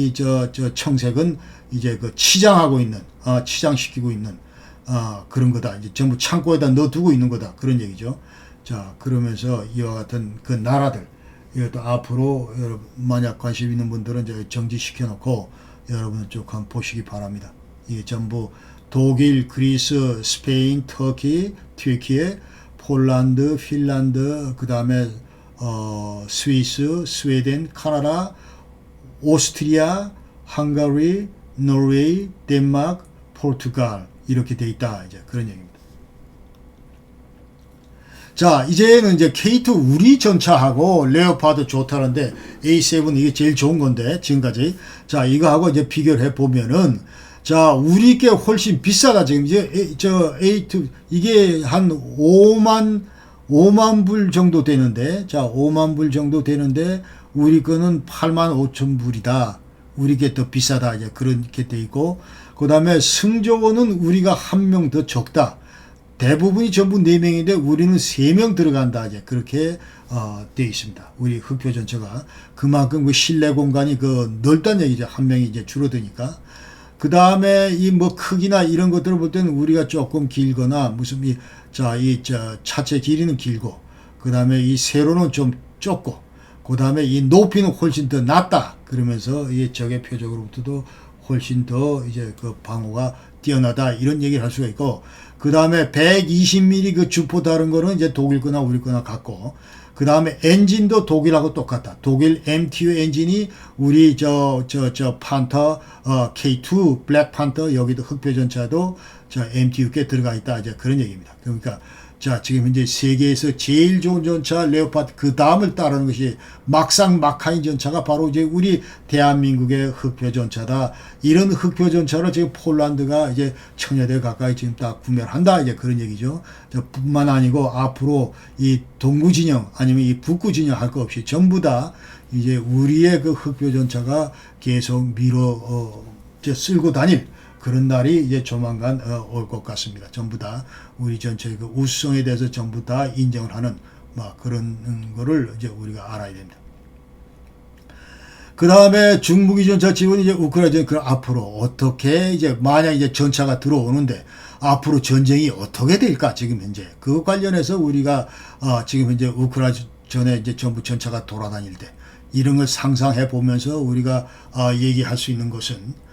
청색은 이제 치장하고 있는, 치장시키고 있는, 그런 거다. 이제 전부 창고에다 넣어두고 있는 거다. 그런 얘기죠. 자, 그러면서 이와 같은 그 나라들, 이것도 앞으로 여러분, 만약 관심 있는 분들은 이제 정지시켜 놓고 여러분 쭉 한번 보시기 바랍니다. 이게 전부 독일, 그리스, 스페인, 터키, 튀르키예, 폴란드, 핀란드, 그 다음에 스위스, 스웨덴, 카나다, 오스트리아, 헝가리, 노르웨이, 덴마크, 포르투갈 이렇게 돼 있다. 이제 그런 얘기입니다. 자, 이제는 이제 K2 우리 전차하고 레오파드 좋다는데 A7 이게 제일 좋은 건데 지금까지. 자, 이거하고 이제 비교를 해 보면은, 자, 우리 게 훨씬 비싸다. 지금 이제 A2 이게 한 5만 불 정도 되는데, 자, 5만 불 정도 되는데 우리 거는 8만 5천 불이다. 우리 게 더 비싸다. 이제 그렇게 돼 있고, 그다음에 승조원은 우리가 한 명 더 적다. 대부분이 전부 4명인데 우리는 3명 들어간다. 이제 그렇게 되어 있습니다. 우리 흑표 전차가 그만큼 그 실내 공간이 넓다는 얘기죠. 한 명이 이제 줄어드니까. 그 다음에 이 크기나 이런 것들을 볼 때는 우리가 조금 길거나 무슨 차체 길이는 길고, 그 다음에 이 세로는 좀 좁고, 그 다음에 이 높이는 훨씬 더 낮다. 그러면서 이 적의 표적으로부터도 훨씬 더 이제 방어가 뛰어나다. 이런 얘기를 할 수가 있고, 그 다음에 120mm 그 주포 다른 거는 이제 독일 거나 우리 거나 같고, 그 다음에 엔진도 독일하고 똑같다. 독일 MTU 엔진이 우리 판터 K2 블랙 판터 여기도 흑표 전차도 MTU 께 들어가 있다. 이제 그런 얘기입니다. 그러니까 자, 지금 현재 세계에서 제일 좋은 전차 레오파드 그 다음을 따르는 것이 막상 마카인 전차가 바로 이제 우리 대한민국의 흑표 전차다. 이런 흑표 전차를 지금 폴란드가 이제 1000여 대 가까이 지금 다 구매를 한다. 이제 그런 얘기죠. 뿐만 아니고 앞으로 이 동구 진영 아니면 이 북구 진영 할 거 없이 전부 다 이제 우리의 그 흑표 전차가 계속 쓸고 다닐 그런 날이 이제 조만간 올 것 같습니다. 전부 다 우리 전체의 그 우수성에 대해서 전부 다 인정을 하는 그런 거를 이제 우리가 알아야 됩니다. 그 다음에 중무기 전차 지원 이제 우크라이나 그 앞으로 어떻게 이제 만약 이제 전차가 들어오는데 앞으로 전쟁이 어떻게 될까 지금 현재 그 관련해서 우리가 지금 현재 우크라이나 전에 이제 전부 전차가 돌아다닐 때 이런 걸 상상해 보면서 우리가 얘기할 수 있는 것은.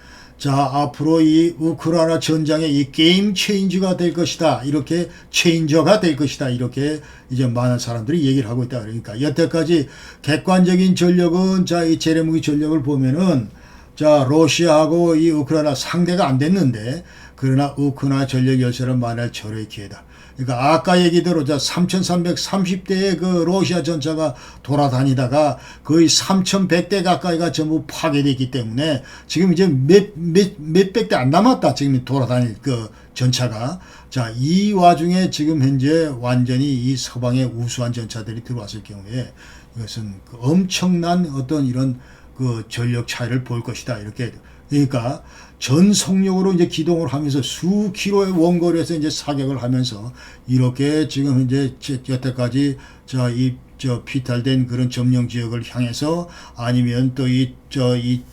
자, 앞으로 이 우크라이나 전장의 이 게임 체인저가 될 것이다. 이렇게 체인저가 될 것이다. 이렇게 이제 많은 사람들이 얘기를 하고 있다. 그러니까 여태까지 객관적인 전력은 자, 이 재래무기 전력을 보면은 자, 러시아하고 이 우크라이나 상대가 안 됐는데 그러나 우크라이나 전력 열세는 만날 절호의 기회다. 그러니까 아까 얘기대로 자 3,330대의 그 러시아 전차가 돌아다니다가 거의 3,100대 가까이가 전부 파괴됐기 때문에 지금 이제 몇백 대 안 남았다. 지금 돌아다닐 그 전차가. 자, 이 와중에 지금 현재 완전히 이 서방의 우수한 전차들이 들어왔을 경우에 이것은 그 엄청난 어떤 이런 그 전력 차이를 볼 것이다. 이렇게. 그러니까 전 속력으로 이제 기동을 하면서 수 킬로의 원거리에서 이제 사격을 하면서 이렇게 지금 현재 여태까지 저 피탈된 그런 점령 지역을 향해서 아니면 또 이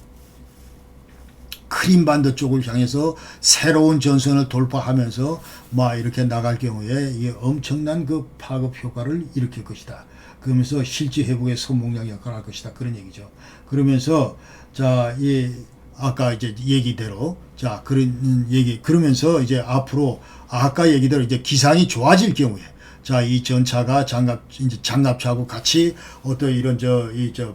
크림반도 쪽을 향해서 새로운 전선을 돌파하면서 막 이렇게 나갈 경우에 이게 엄청난 그 파급 효과를 일으킬 것이다. 그러면서 실제 회복의 선봉장 역할을 할 것이다. 그런 얘기죠. 그러면서 자, 아까 이제 얘기대로 자, 그런 얘기 그러면서 이제 앞으로 아까 얘기대로 이제 기상이 좋아질 경우에 자, 이 전차가 장갑차하고 같이 어떤 이런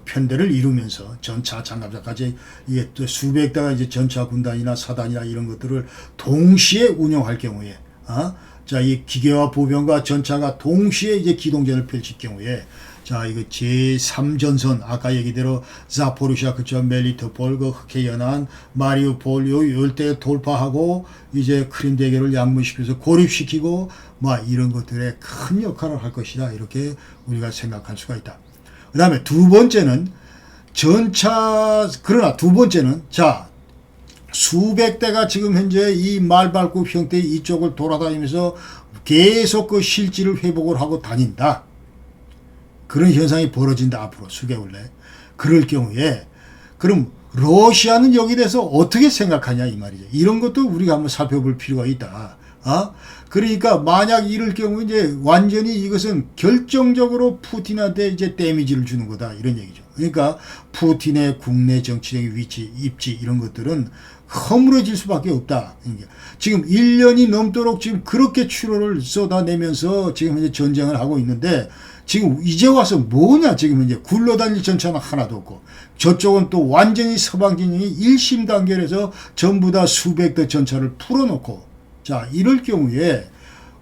편대를 이루면서 전차 장갑차까지 이게 또 수백 대가 이제 전차 군단이나 사단이나 이런 것들을 동시에 운영할 경우에 자, 이 기계와 보병과 전차가 동시에 이제 기동전을 펼칠 경우에 자, 이거 제3전선, 아까 얘기대로 자포리샤, 그쵸, 멜리토폴, 그 흑해 연안, 마리우폴, 요 열대 돌파하고, 이제 크림 대교를 양분시켜서 고립시키고, 막 이런 것들에 큰 역할을 할 것이다. 이렇게 우리가 생각할 수가 있다. 그 다음에 두 번째는 그러나 두 번째는, 자, 수백 대가 지금 현재 이 말발굽 형태의 이쪽을 돌아다니면서 계속 그 실지를 회복을 하고 다닌다. 그런 현상이 벌어진다. 앞으로 수개월 내에. 그럴 경우에 그럼 러시아는 여기에 대해서 어떻게 생각하냐 이 말이죠. 이런 것도 우리가 한번 살펴볼 필요가 있다. 그러니까 만약 이럴 경우 이제 완전히 이것은 결정적으로 푸틴한테 이제 데미지를 주는 거다. 이런 얘기죠. 그러니까 푸틴의 국내 정치적인 위치, 입지 이런 것들은 허물어질 수밖에 없다. 지금 1년이 넘도록 지금 그렇게 추로를 쏟아내면서 지금 현재 전쟁을 하고 있는데 지금 이제 와서 뭐냐 지금 이제 굴러다닐 전차는 하나도 없고 저쪽은 또 완전히 서방 진영이 일심 단결해서 전부 다 수백 대 전차를 풀어놓고 자 이럴 경우에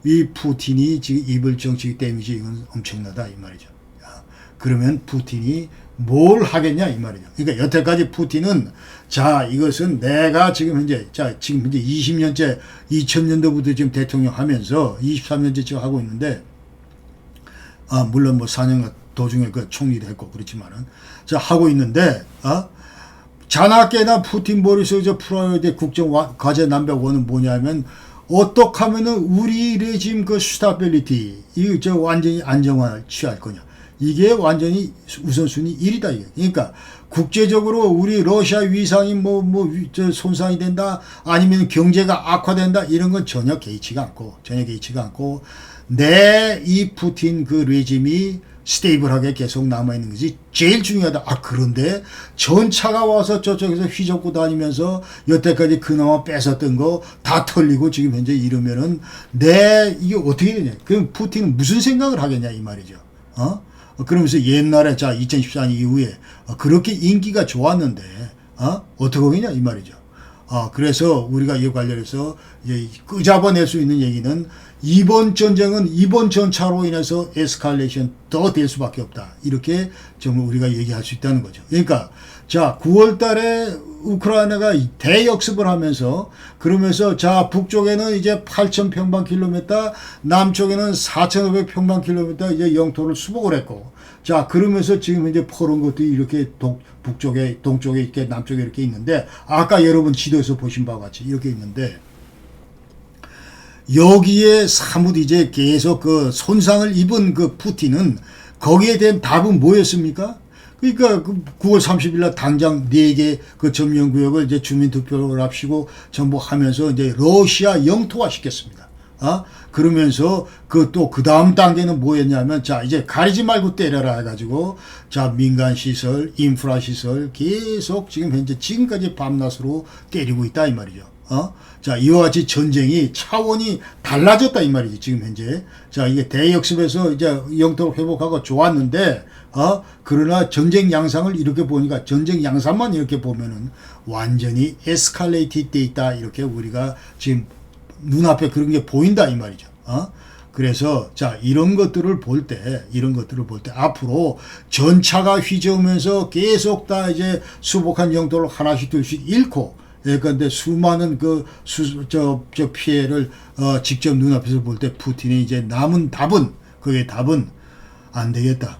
이 푸틴이 지금 입을 정치적 데미지 이건 엄청나다 이 말이죠. 그러면 푸틴이 뭘 하겠냐 이 말이죠. 그러니까 여태까지 푸틴은 자 이것은 내가 지금 현재 20년째 2000년도부터 지금 대통령 하면서 23년째 지금 하고 있는데 물론 뭐 4년 도중에 그 총리도 했고 그렇지만은 자 하고 있는데 자나깨나 푸틴 머릿속에 풀어야 될 국정 과제 넘버1은 뭐냐면 어떻게 하면은 우리 레짐 그 스타빌리티 이거 완전히 안정화를 취할 거냐. 이게 완전히 우선순위 1이다. 이게. 그러니까 국제적으로 우리 러시아 위상이 손상이 된다 아니면 경제가 악화된다 이런 건 전혀 개의치가 않고 내 이 푸틴 그 레짐이 스테이블하게 계속 남아있는 것이 제일 중요하다. 그런데 전차가 와서 저쪽에서 휘젓고 다니면서 여태까지 그나마 뺏었던 거 다 털리고 지금 현재 이러면은 이게 어떻게 되냐. 그럼 푸틴은 무슨 생각을 하겠냐 이 말이죠. 그러면서 옛날에 2014년 이후에 그렇게 인기가 좋았는데 어떻게 하겠냐 이 말이죠. 그래서 우리가 이 관련해서 끄잡아낼 수 있는 얘기는 이번 전쟁은 이번 전차로 인해서 에스컬레이션 더 될 수밖에 없다. 이렇게 정말 우리가 얘기할 수 있다는 거죠. 그러니까 자 9월 달에 우크라이나가 대역습을 하면서 그러면서 자 북쪽에는 이제 8,000평방킬로미터 남쪽에는 4,500평방킬로미터 이제 영토를 수복을 했고 자 그러면서 지금 이제 포른 것도 이렇게 북쪽에 동쪽에 이렇게 남쪽에 이렇게 있는데 아까 여러분 지도에서 보신 바와 같이 이렇게 있는데 여기에 사뭇 이제 계속 그 손상을 입은 그 푸틴은 거기에 대한 답은 뭐였습니까? 그러니까 9월 30일 날 당장 4개 그 점령구역을 이제 주민투표를 합시고 전부 하면서 이제 러시아 영토화 시켰습니다. 그러면서 그 다음 단계는 뭐였냐면, 자, 이제 가리지 말고 때려라 해가지고, 자, 민간 시설, 인프라 시설 계속 지금 현재 지금까지 밤낮으로 때리고 있다 이 말이죠. 자, 이와 같이 전쟁이 차원이 달라졌다 이 말이지 지금 현재. 자, 이게 대역습에서 이제 영토를 회복하고 좋았는데, 그러나 전쟁 양상을 이렇게 보니까, 전쟁 양상만 이렇게 보면은 완전히 에스컬레이트 돼 있다, 이렇게 우리가 지금 눈앞에 그런 게 보인다 이 말이죠. 그래서 자, 이런 것들을 볼 때 앞으로 전차가 휘저으면서 계속 다 이제 수복한 영토를 하나씩 둘씩 잃고, 예컨대 수많은 피해를 직접 눈앞에서 볼 때 푸틴의 이제 남은 답은, 그게 답은 안 되겠다,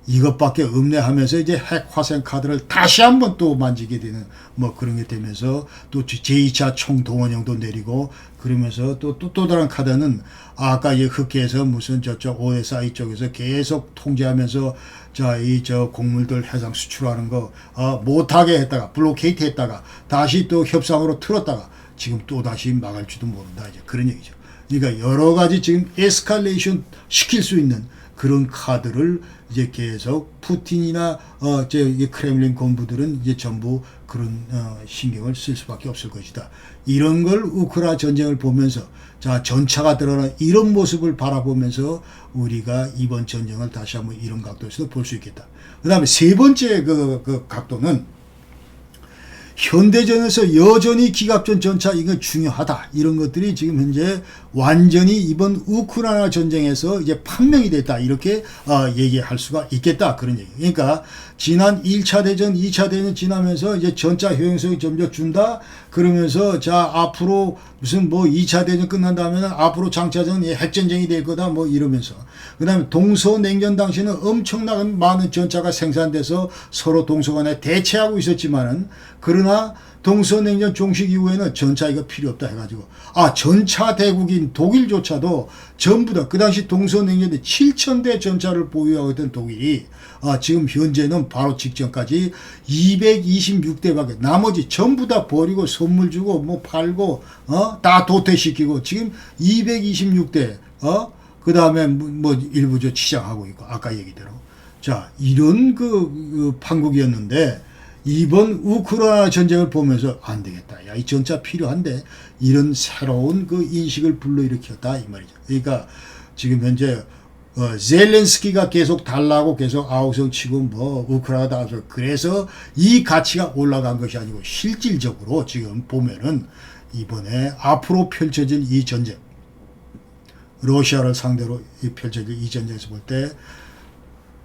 이것밖에 없네 하면서 이제 핵 화생 카드를 다시 한번 또 만지게 되는 뭐 그런 게 되면서, 또 제2차 총동원령도 내리고, 그러면서 또 다른 카드는 아까 이 흑해에서 무슨 저쪽 OSI 쪽에서 계속 통제하면서, 자, 곡물들 해상 수출하는 거 못하게 했다가 블로케이트 했다가 다시 또 협상으로 틀었다가 지금 또 다시 막을지도 모른다, 이제 그런 얘기죠. 그러니까 여러 가지 지금 에스컬레이션 시킬 수 있는 그런 카드를 이제 계속 푸틴이나 이 크렘린 본부들은 이제 전부 그런 신경을 쓸 수밖에 없을 것이다. 이런 걸 우크라이나 전쟁을 보면서, 자, 전차가 드러난 이런 모습을 바라보면서 우리가 이번 전쟁을 다시 한번 이런 각도에서 볼 수 있겠다. 그다음에 세 번째 그 각도는, 현대전에서 여전히 기갑전 전차 이건 중요하다, 이런 것들이 지금 현재 완전히 이번 우크라이나 전쟁에서 이제 판명이 됐다, 이렇게 얘기할 수가 있겠다, 그런 얘기. 그러니까 지난 1차 대전, 2차 대전 지나면서 이제 전차 효용성이 점점 준다, 그러면서 자, 앞으로 무슨 뭐 2차 대전 끝난 다음에는 앞으로 장차전 핵전쟁이 될 거다, 뭐 이러면서, 그 다음에 동서냉전 당시에는 엄청나게 많은 전차가 생산돼서 서로 동서간에 대체하고 있었지만은, 그러나 동서냉전 종식 이후에는 전차 이거 필요 없다 해가지고, 전차 대국인 독일조차도 전부 다 그 당시 동서냉전에 7,000대 전차를 보유하고 있던 독일이 지금 현재는 바로 직전까지 226대밖에, 나머지 전부 다 버리고 선물 주고 뭐 팔고 다 도태시키고 지금 226대, 그 다음에 뭐 일부 치장하고 있고, 아까 얘기대로. 자, 이런 그 판국이었는데, 이번 우크라이나 전쟁을 보면서 안 되겠다, 야, 이 전차 필요한데, 이런 새로운 그 인식을 불러일으켰다 이 말이죠. 그러니까 지금 현재 젤렌스키가 계속 달라고 계속 아우성 치고 뭐 우크라이나 다, 그래서 이 가치가 올라간 것이 아니고, 실질적으로 지금 보면은 이번에 앞으로 펼쳐질 이 전쟁, 러시아를 상대로 펼쳐질 이 전쟁에서 볼 때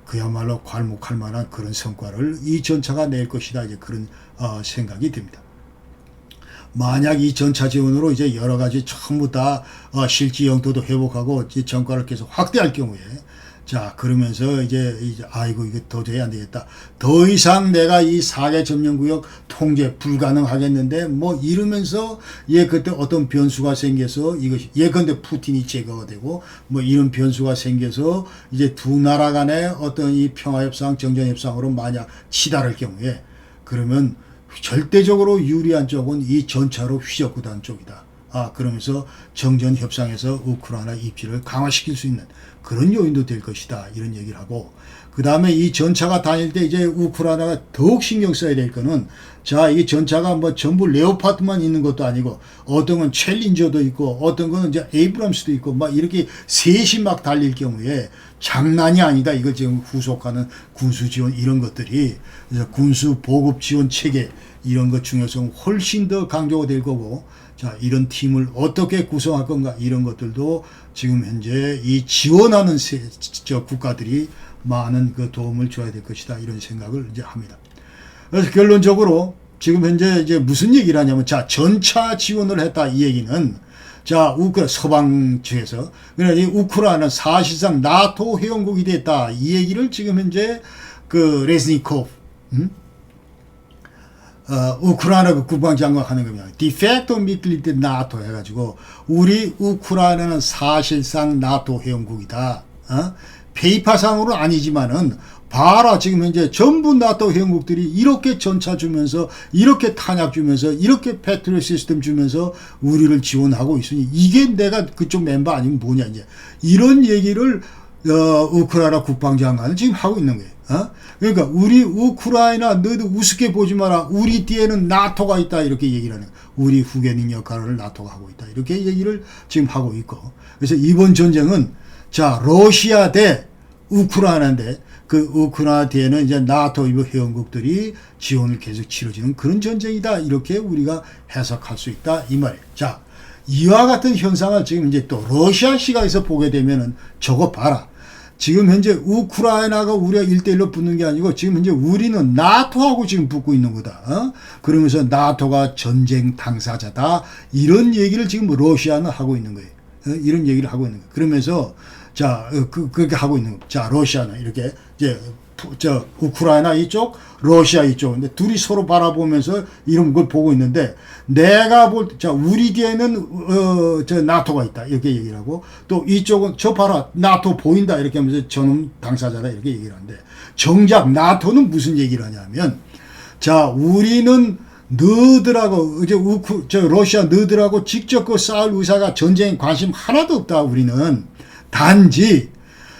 그야말로 괄목할 만한 그런 성과를 이 전차가 낼 것이다, 이제 그런 생각이 듭니다. 만약 이 전차 지원으로 이제 여러 가지 전부 다 실지 영토도 회복하고 전과를 계속 확대할 경우에, 자, 그러면서 이제 아이고 이거 도저히 안 되겠다, 더 이상 내가 이 4개 점령구역 통제 불가능하겠는데 뭐 이러면서 그때 어떤 변수가 생겨서, 이것이 예컨대 푸틴이 제거가 되고 뭐 이런 변수가 생겨서 이제 두 나라 간의 어떤 이 평화협상, 정전협상으로 만약 치달을 경우에, 그러면 절대적으로 유리한 쪽은 이 전차로 휘젓고 단 쪽이다. 그러면서 정전 협상에서 우크라이나 입지를 강화시킬 수 있는 그런 요인도 될 것이다, 이런 얘기를 하고, 그 다음에 이 전차가 다닐 때 이제 우크라이나가 더욱 신경 써야 될 거는, 자, 이 전차가 뭐 전부 레오파드만 있는 것도 아니고, 어떤 건 챌린저도 있고, 어떤 건 이제 에이브람스도 있고, 막 이렇게 셋이 막 달릴 경우에 장난이 아니다, 이거 지금 후속하는 군수 지원 이런 것들이, 군수 보급 지원 체계 이런 것 중요성 훨씬 더 강조가 될 거고, 자, 이런 팀을 어떻게 구성할 건가, 이런 것들도 지금 현재 이 지원하는 국가들이 많은 그 도움을 줘야 될 것이다, 이런 생각을 이제 합니다. 그래서 결론적으로 지금 현재 이제 무슨 얘기를 하냐면, 자, 전차 지원을 했다, 이 얘기는, 자, 서방 측에서, 그러니까 이 우크라이나는 사실상 나토 회원국이 됐다, 이 얘기를 지금 현재 그 레즈니코프, 우크라이나 그 국방장관 하는 겁니다. 디팩토 미틀리티 나토 해가지고, 우리 우크라이나는 사실상 나토 회원국이다. 페이퍼상으로는 아니지만은 봐라 지금 현재 전부 나토 회원국들이 이렇게 전차 주면서 이렇게 탄약 주면서 이렇게 패트리엇 시스템 주면서 우리를 지원하고 있으니 이게 내가 그쪽 멤버 아니면 뭐냐 이제 이런 얘기를 우크라이나 국방장관은 지금 하고 있는 거예요. 그러니까 우리 우크라이나 너도 우습게 보지 마라. 우리 뒤에는 나토가 있다 이렇게 얘기를 하는 거예요. 우리 후견인 역할을 나토가 하고 있다 이렇게 얘기를 지금 하고 있고 그래서 이번 전쟁은 자 러시아 대 우크라이나인데 그 우크라이나 뒤에는 이제 나토 회원국들이 지원을 계속 치러지는 그런 전쟁이다 이렇게 우리가 해석할 수 있다 이 말이에요. 자 이와 같은 현상을 지금 이제 또 러시아 시각에서 보게 되면은 저거 봐라. 지금 현재 우크라이나가 우리가 1대1로 붙는 게 아니고 지금 현재 우리는 나토하고 지금 붙고 있는 거다. 그러면서 나토가 전쟁 당사자다. 이런 얘기를 지금 러시아는 하고 있는 거예요. 이런 얘기를 하고 있는 거예요. 그러면서 자, 그렇게 하고 있는 거. 자, 러시아는 이렇게 이제 우크라이나 이쪽, 러시아 이쪽. 근데 둘이 서로 바라보면서 이런 걸 보고 있는데 내가 자, 우리 뒤에는 나토가 있다. 이렇게 얘기를 하고 또 이쪽은 저 봐라. 나토 보인다. 이렇게 하면서 저는 당사자다. 이렇게 얘기를 하는데 정작 나토는 무슨 얘기를 하냐면 자, 우리는 너들하고 이제 러시아 너들하고 직접 그 싸울 의사가 전쟁에 관심 하나도 없다. 우리는 단지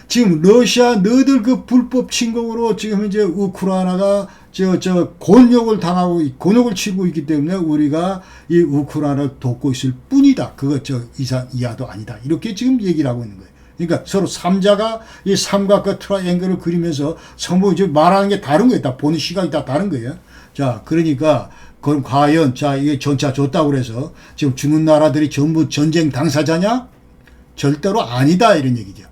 지금 러시아 너들 그 불법 침공으로 지금 이제 우크라이나가 곤욕을 당하고 곤욕을 치르고 있기 때문에 우리가 이 우크라이나를 돕고 있을 뿐이다. 그거 이하도 아니다. 이렇게 지금 얘기를 하고 있는 거예요. 그러니까 서로 삼자가 이 삼각과 트라이앵글을 그리면서 전부 이제 말하는 게 다른 거예요. 다 보는 시각이 다 다른 거예요. 자, 그러니까 그럼 과연 자 이게 전차 줬다고 그래서 지금 주는 나라들이 전부 전쟁 당사자냐? 절대로 아니다 이런 얘기죠.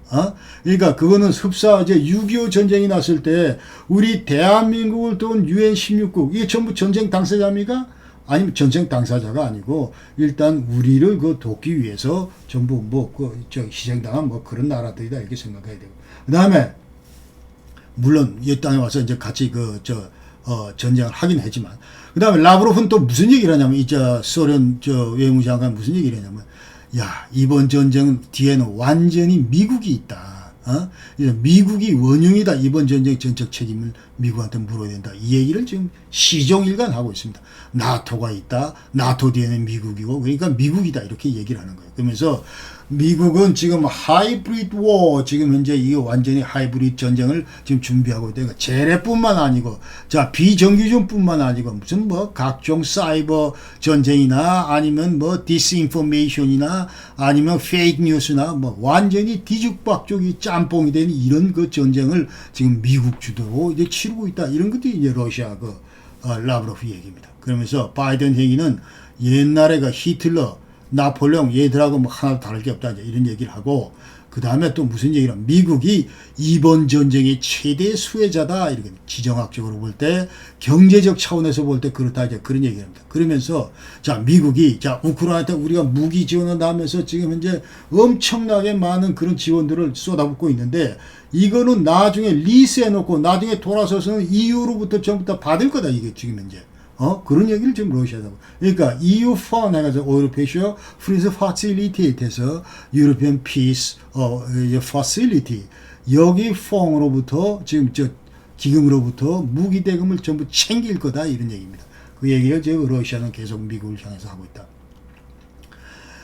그러니까 그거는 흡사 이제 6.25 전쟁이 났을 때 우리 대한민국을 도운 UN 16국 이게 전부 전쟁 당사자입니까? 아니면 전쟁 당사자가 아니고 일단 우리를 그 돕기 위해서 전부 희생당한 그런 나라들이다 이렇게 생각해야 되고 그다음에 물론 이 땅에 와서 이제 같이 전쟁을 하긴 했지만 그다음에 라브로프는 또 무슨 얘기를 하냐면 소련 외무장관 무슨 얘기를 하냐면 야, 이번 전쟁 뒤에는 완전히 미국이 있다. 미국이 원흉이다. 이번 전쟁 전적 책임을 미국한테 물어야 된다. 이 얘기를 지금 시종일관 하고 있습니다. 나토가 있다. 나토 뒤에는 미국이고 그러니까 미국이다. 이렇게 얘기를 하는 거예요. 그러면서 미국은 지금 하이브리드 워 지금 현재 이게 완전히 하이브리드 전쟁을 지금 준비하고 있다. 그러니까 재래뿐만 아니고 자 비정규군뿐만 아니고 무슨 각종 사이버 전쟁이나 아니면 디스인포메이션이나 아니면 페이크 뉴스나 완전히 뒤죽박죽이 짬뽕이 된 이런 그 전쟁을 지금 미국 주도로 이제 치르고 있다. 이런 것도 이제 러시아 라브로프 얘기입니다. 그러면서 바이든 행위는 옛날에 히틀러 나폴레옹 얘들하고 하나도 다를 게 없다. 이런 얘기를 하고, 그 다음에 또 무슨 얘기를 하면, 미국이 이번 전쟁의 최대 수혜자다. 이렇게 지정학적으로 볼 때, 경제적 차원에서 볼 때 그렇다. 이제 그런 얘기를 합니다. 그러면서, 자, 미국이, 우크라이나한테 우리가 무기 지원을 하면서 지금 현재 엄청나게 많은 그런 지원들을 쏟아붓고 있는데, 이거는 나중에 리스해놓고, 나중에 돌아서서는 EU로부터 전부 다 받을 거다. 이게 지금 현재. 그런 얘기를 지금 러시아다. 그러니까 EU Fund 해가지고 European Freeze Facility에서 European Peace Facility 여기 펑으로부터 지금 기금으로부터 무기 대금을 전부 챙길 거다 이런 얘기입니다. 그 얘기를 지금 러시아는 계속 미국을 향해서 하고 있다.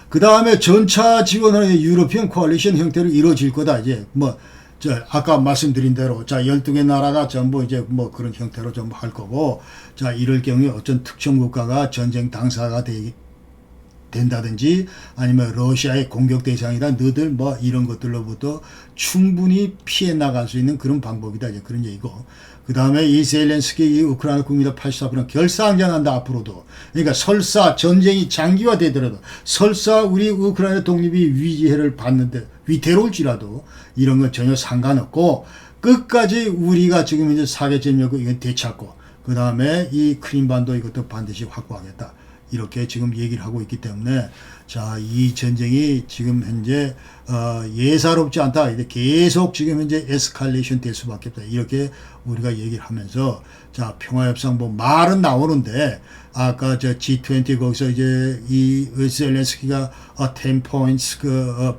그 다음에 전차 지원하는 유로피언 코알리션 형태로 이루어질 거다. 이제 아까 말씀드린 대로, 12개 나라가 전부 이제 그런 형태로 전부 할 거고, 이럴 경우에 어떤 특정 국가가 전쟁 당사가 된다든지, 아니면 러시아의 공격 대상이다, 너들 이런 것들로부터 충분히 피해 나갈 수 있는 그런 방법이다, 이제 그런 얘기고. 그 다음에 이 젤렌스키 우크라이나 국민들 84% 결사항전한다, 앞으로도. 그러니까 설사 전쟁이 장기화되더라도, 설사 우리 우크라이나 독립이 위해를 받는데, 위태로울지라도, 이런 건 전혀 상관없고, 끝까지 우리가 지금 이제 사계점이고 이건 되찾고, 그 다음에 이 크림반도 이것도 반드시 확보하겠다. 이렇게 지금 얘기를 하고 있기 때문에 자, 이 전쟁이 지금 현재 예사롭지 않다. 계속 지금 현재 에스컬레이션 될 수밖에 없다. 이렇게 우리가 얘기를 하면서 자, 평화협상 뭐 말은 나오는데 아까 저 G20 거기서 이제 이 젤렌스키가 10 points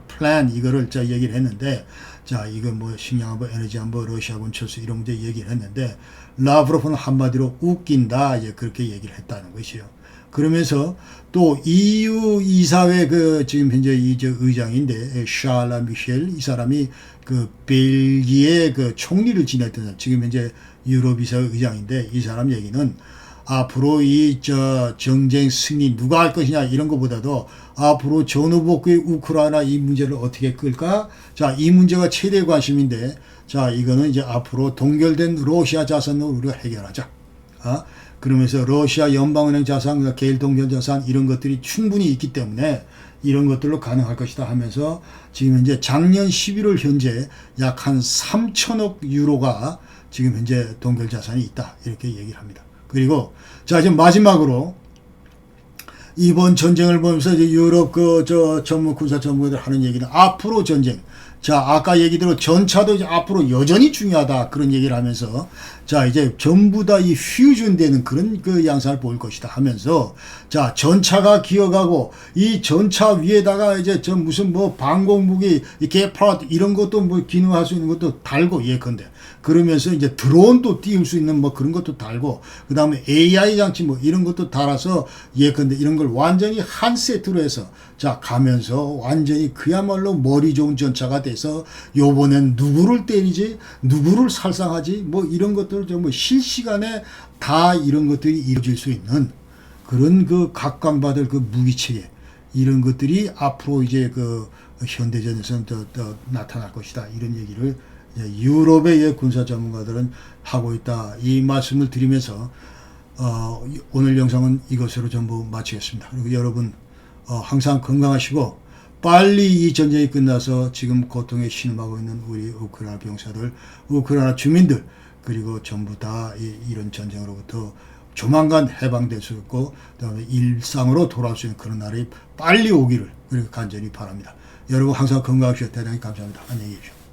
플랜 이거를 자 얘기를 했는데 자, 이거 뭐 식량안보, 에너지안보, 러시아군 철수 이런 문제 얘기를 했는데 라브로프는 한마디로 웃긴다 이제 그렇게 얘기를 했다는 것이요. 그러면서 또 EU 이사회 지금 현재 이 저 의장인데 샤라 미셸 이 사람이 벨기에 총리를 지냈던 사람, 지금 현재 유럽 이사회 의장인데 이 사람 얘기는 앞으로 이 정쟁 승리 누가 할 것이냐 이런 것보다도 앞으로 전후복구의 우크라이나 이 문제를 어떻게 끌까? 자, 이 문제가 최대 관심인데 자, 이거는 이제 앞으로 동결된 러시아 자산으로 우리가 해결하자. 그러면서 러시아 연방은행 자산, 개일 동결 자산 이런 것들이 충분히 있기 때문에 이런 것들로 가능할 것이다 하면서 지금 현재 작년 11월 현재 약 한 3천억 유로가 지금 현재 동결 자산이 있다 이렇게 얘기를 합니다. 그리고 자, 이제 마지막으로 이번 전쟁을 보면서 이제 유럽 전문 군사 전문가들 하는 얘기는 앞으로 전쟁. 자, 아까 얘기대로 전차도 이제 앞으로 여전히 중요하다 그런 얘기를 하면서 자, 이제 전부 다 이 퓨전되는 그런 양상을 보일 것이다 하면서 자, 전차가 기어가고 이 전차 위에다가 이제 무슨 뭐 방공무기 게파드 이런 것도 뭐 기능할 수 있는 것도 달고 예컨대 그러면서 이제 드론도 띄울 수 있는 뭐 그런 것도 달고 그 다음에 AI 장치 뭐 이런 것도 달아서 예컨대 이런 걸 완전히 한 세트로 해서 자, 가면서 완전히 그야말로 머리 좋은 전차가 돼서 요번엔 누구를 때리지 누구를 살상하지 뭐 이런 것들을 정말 실시간에 다 이런 것들이 이루어질 수 있는 그런 각광받을 무기체계 이런 것들이 앞으로 이제 현대전에서는 더 나타날 것이다 이런 얘기를 유럽의 군사 전문가들은 하고 있다 이 말씀을 드리면서 오늘 영상은 이것으로 전부 마치겠습니다. 그리고 여러분 항상 건강하시고 빨리 이 전쟁이 끝나서 지금 고통에 신음하고 있는 우리 우크라이나 병사들, 우크라이나 주민들 그리고 전부 다 이런 전쟁으로부터 조만간 해방될 수 있고 그다음에 일상으로 돌아올 수 있는 그런 날이 빨리 오기를 그렇게 간절히 바랍니다. 여러분 항상 건강하시고 대단히 감사합니다. 안녕히 계십시오.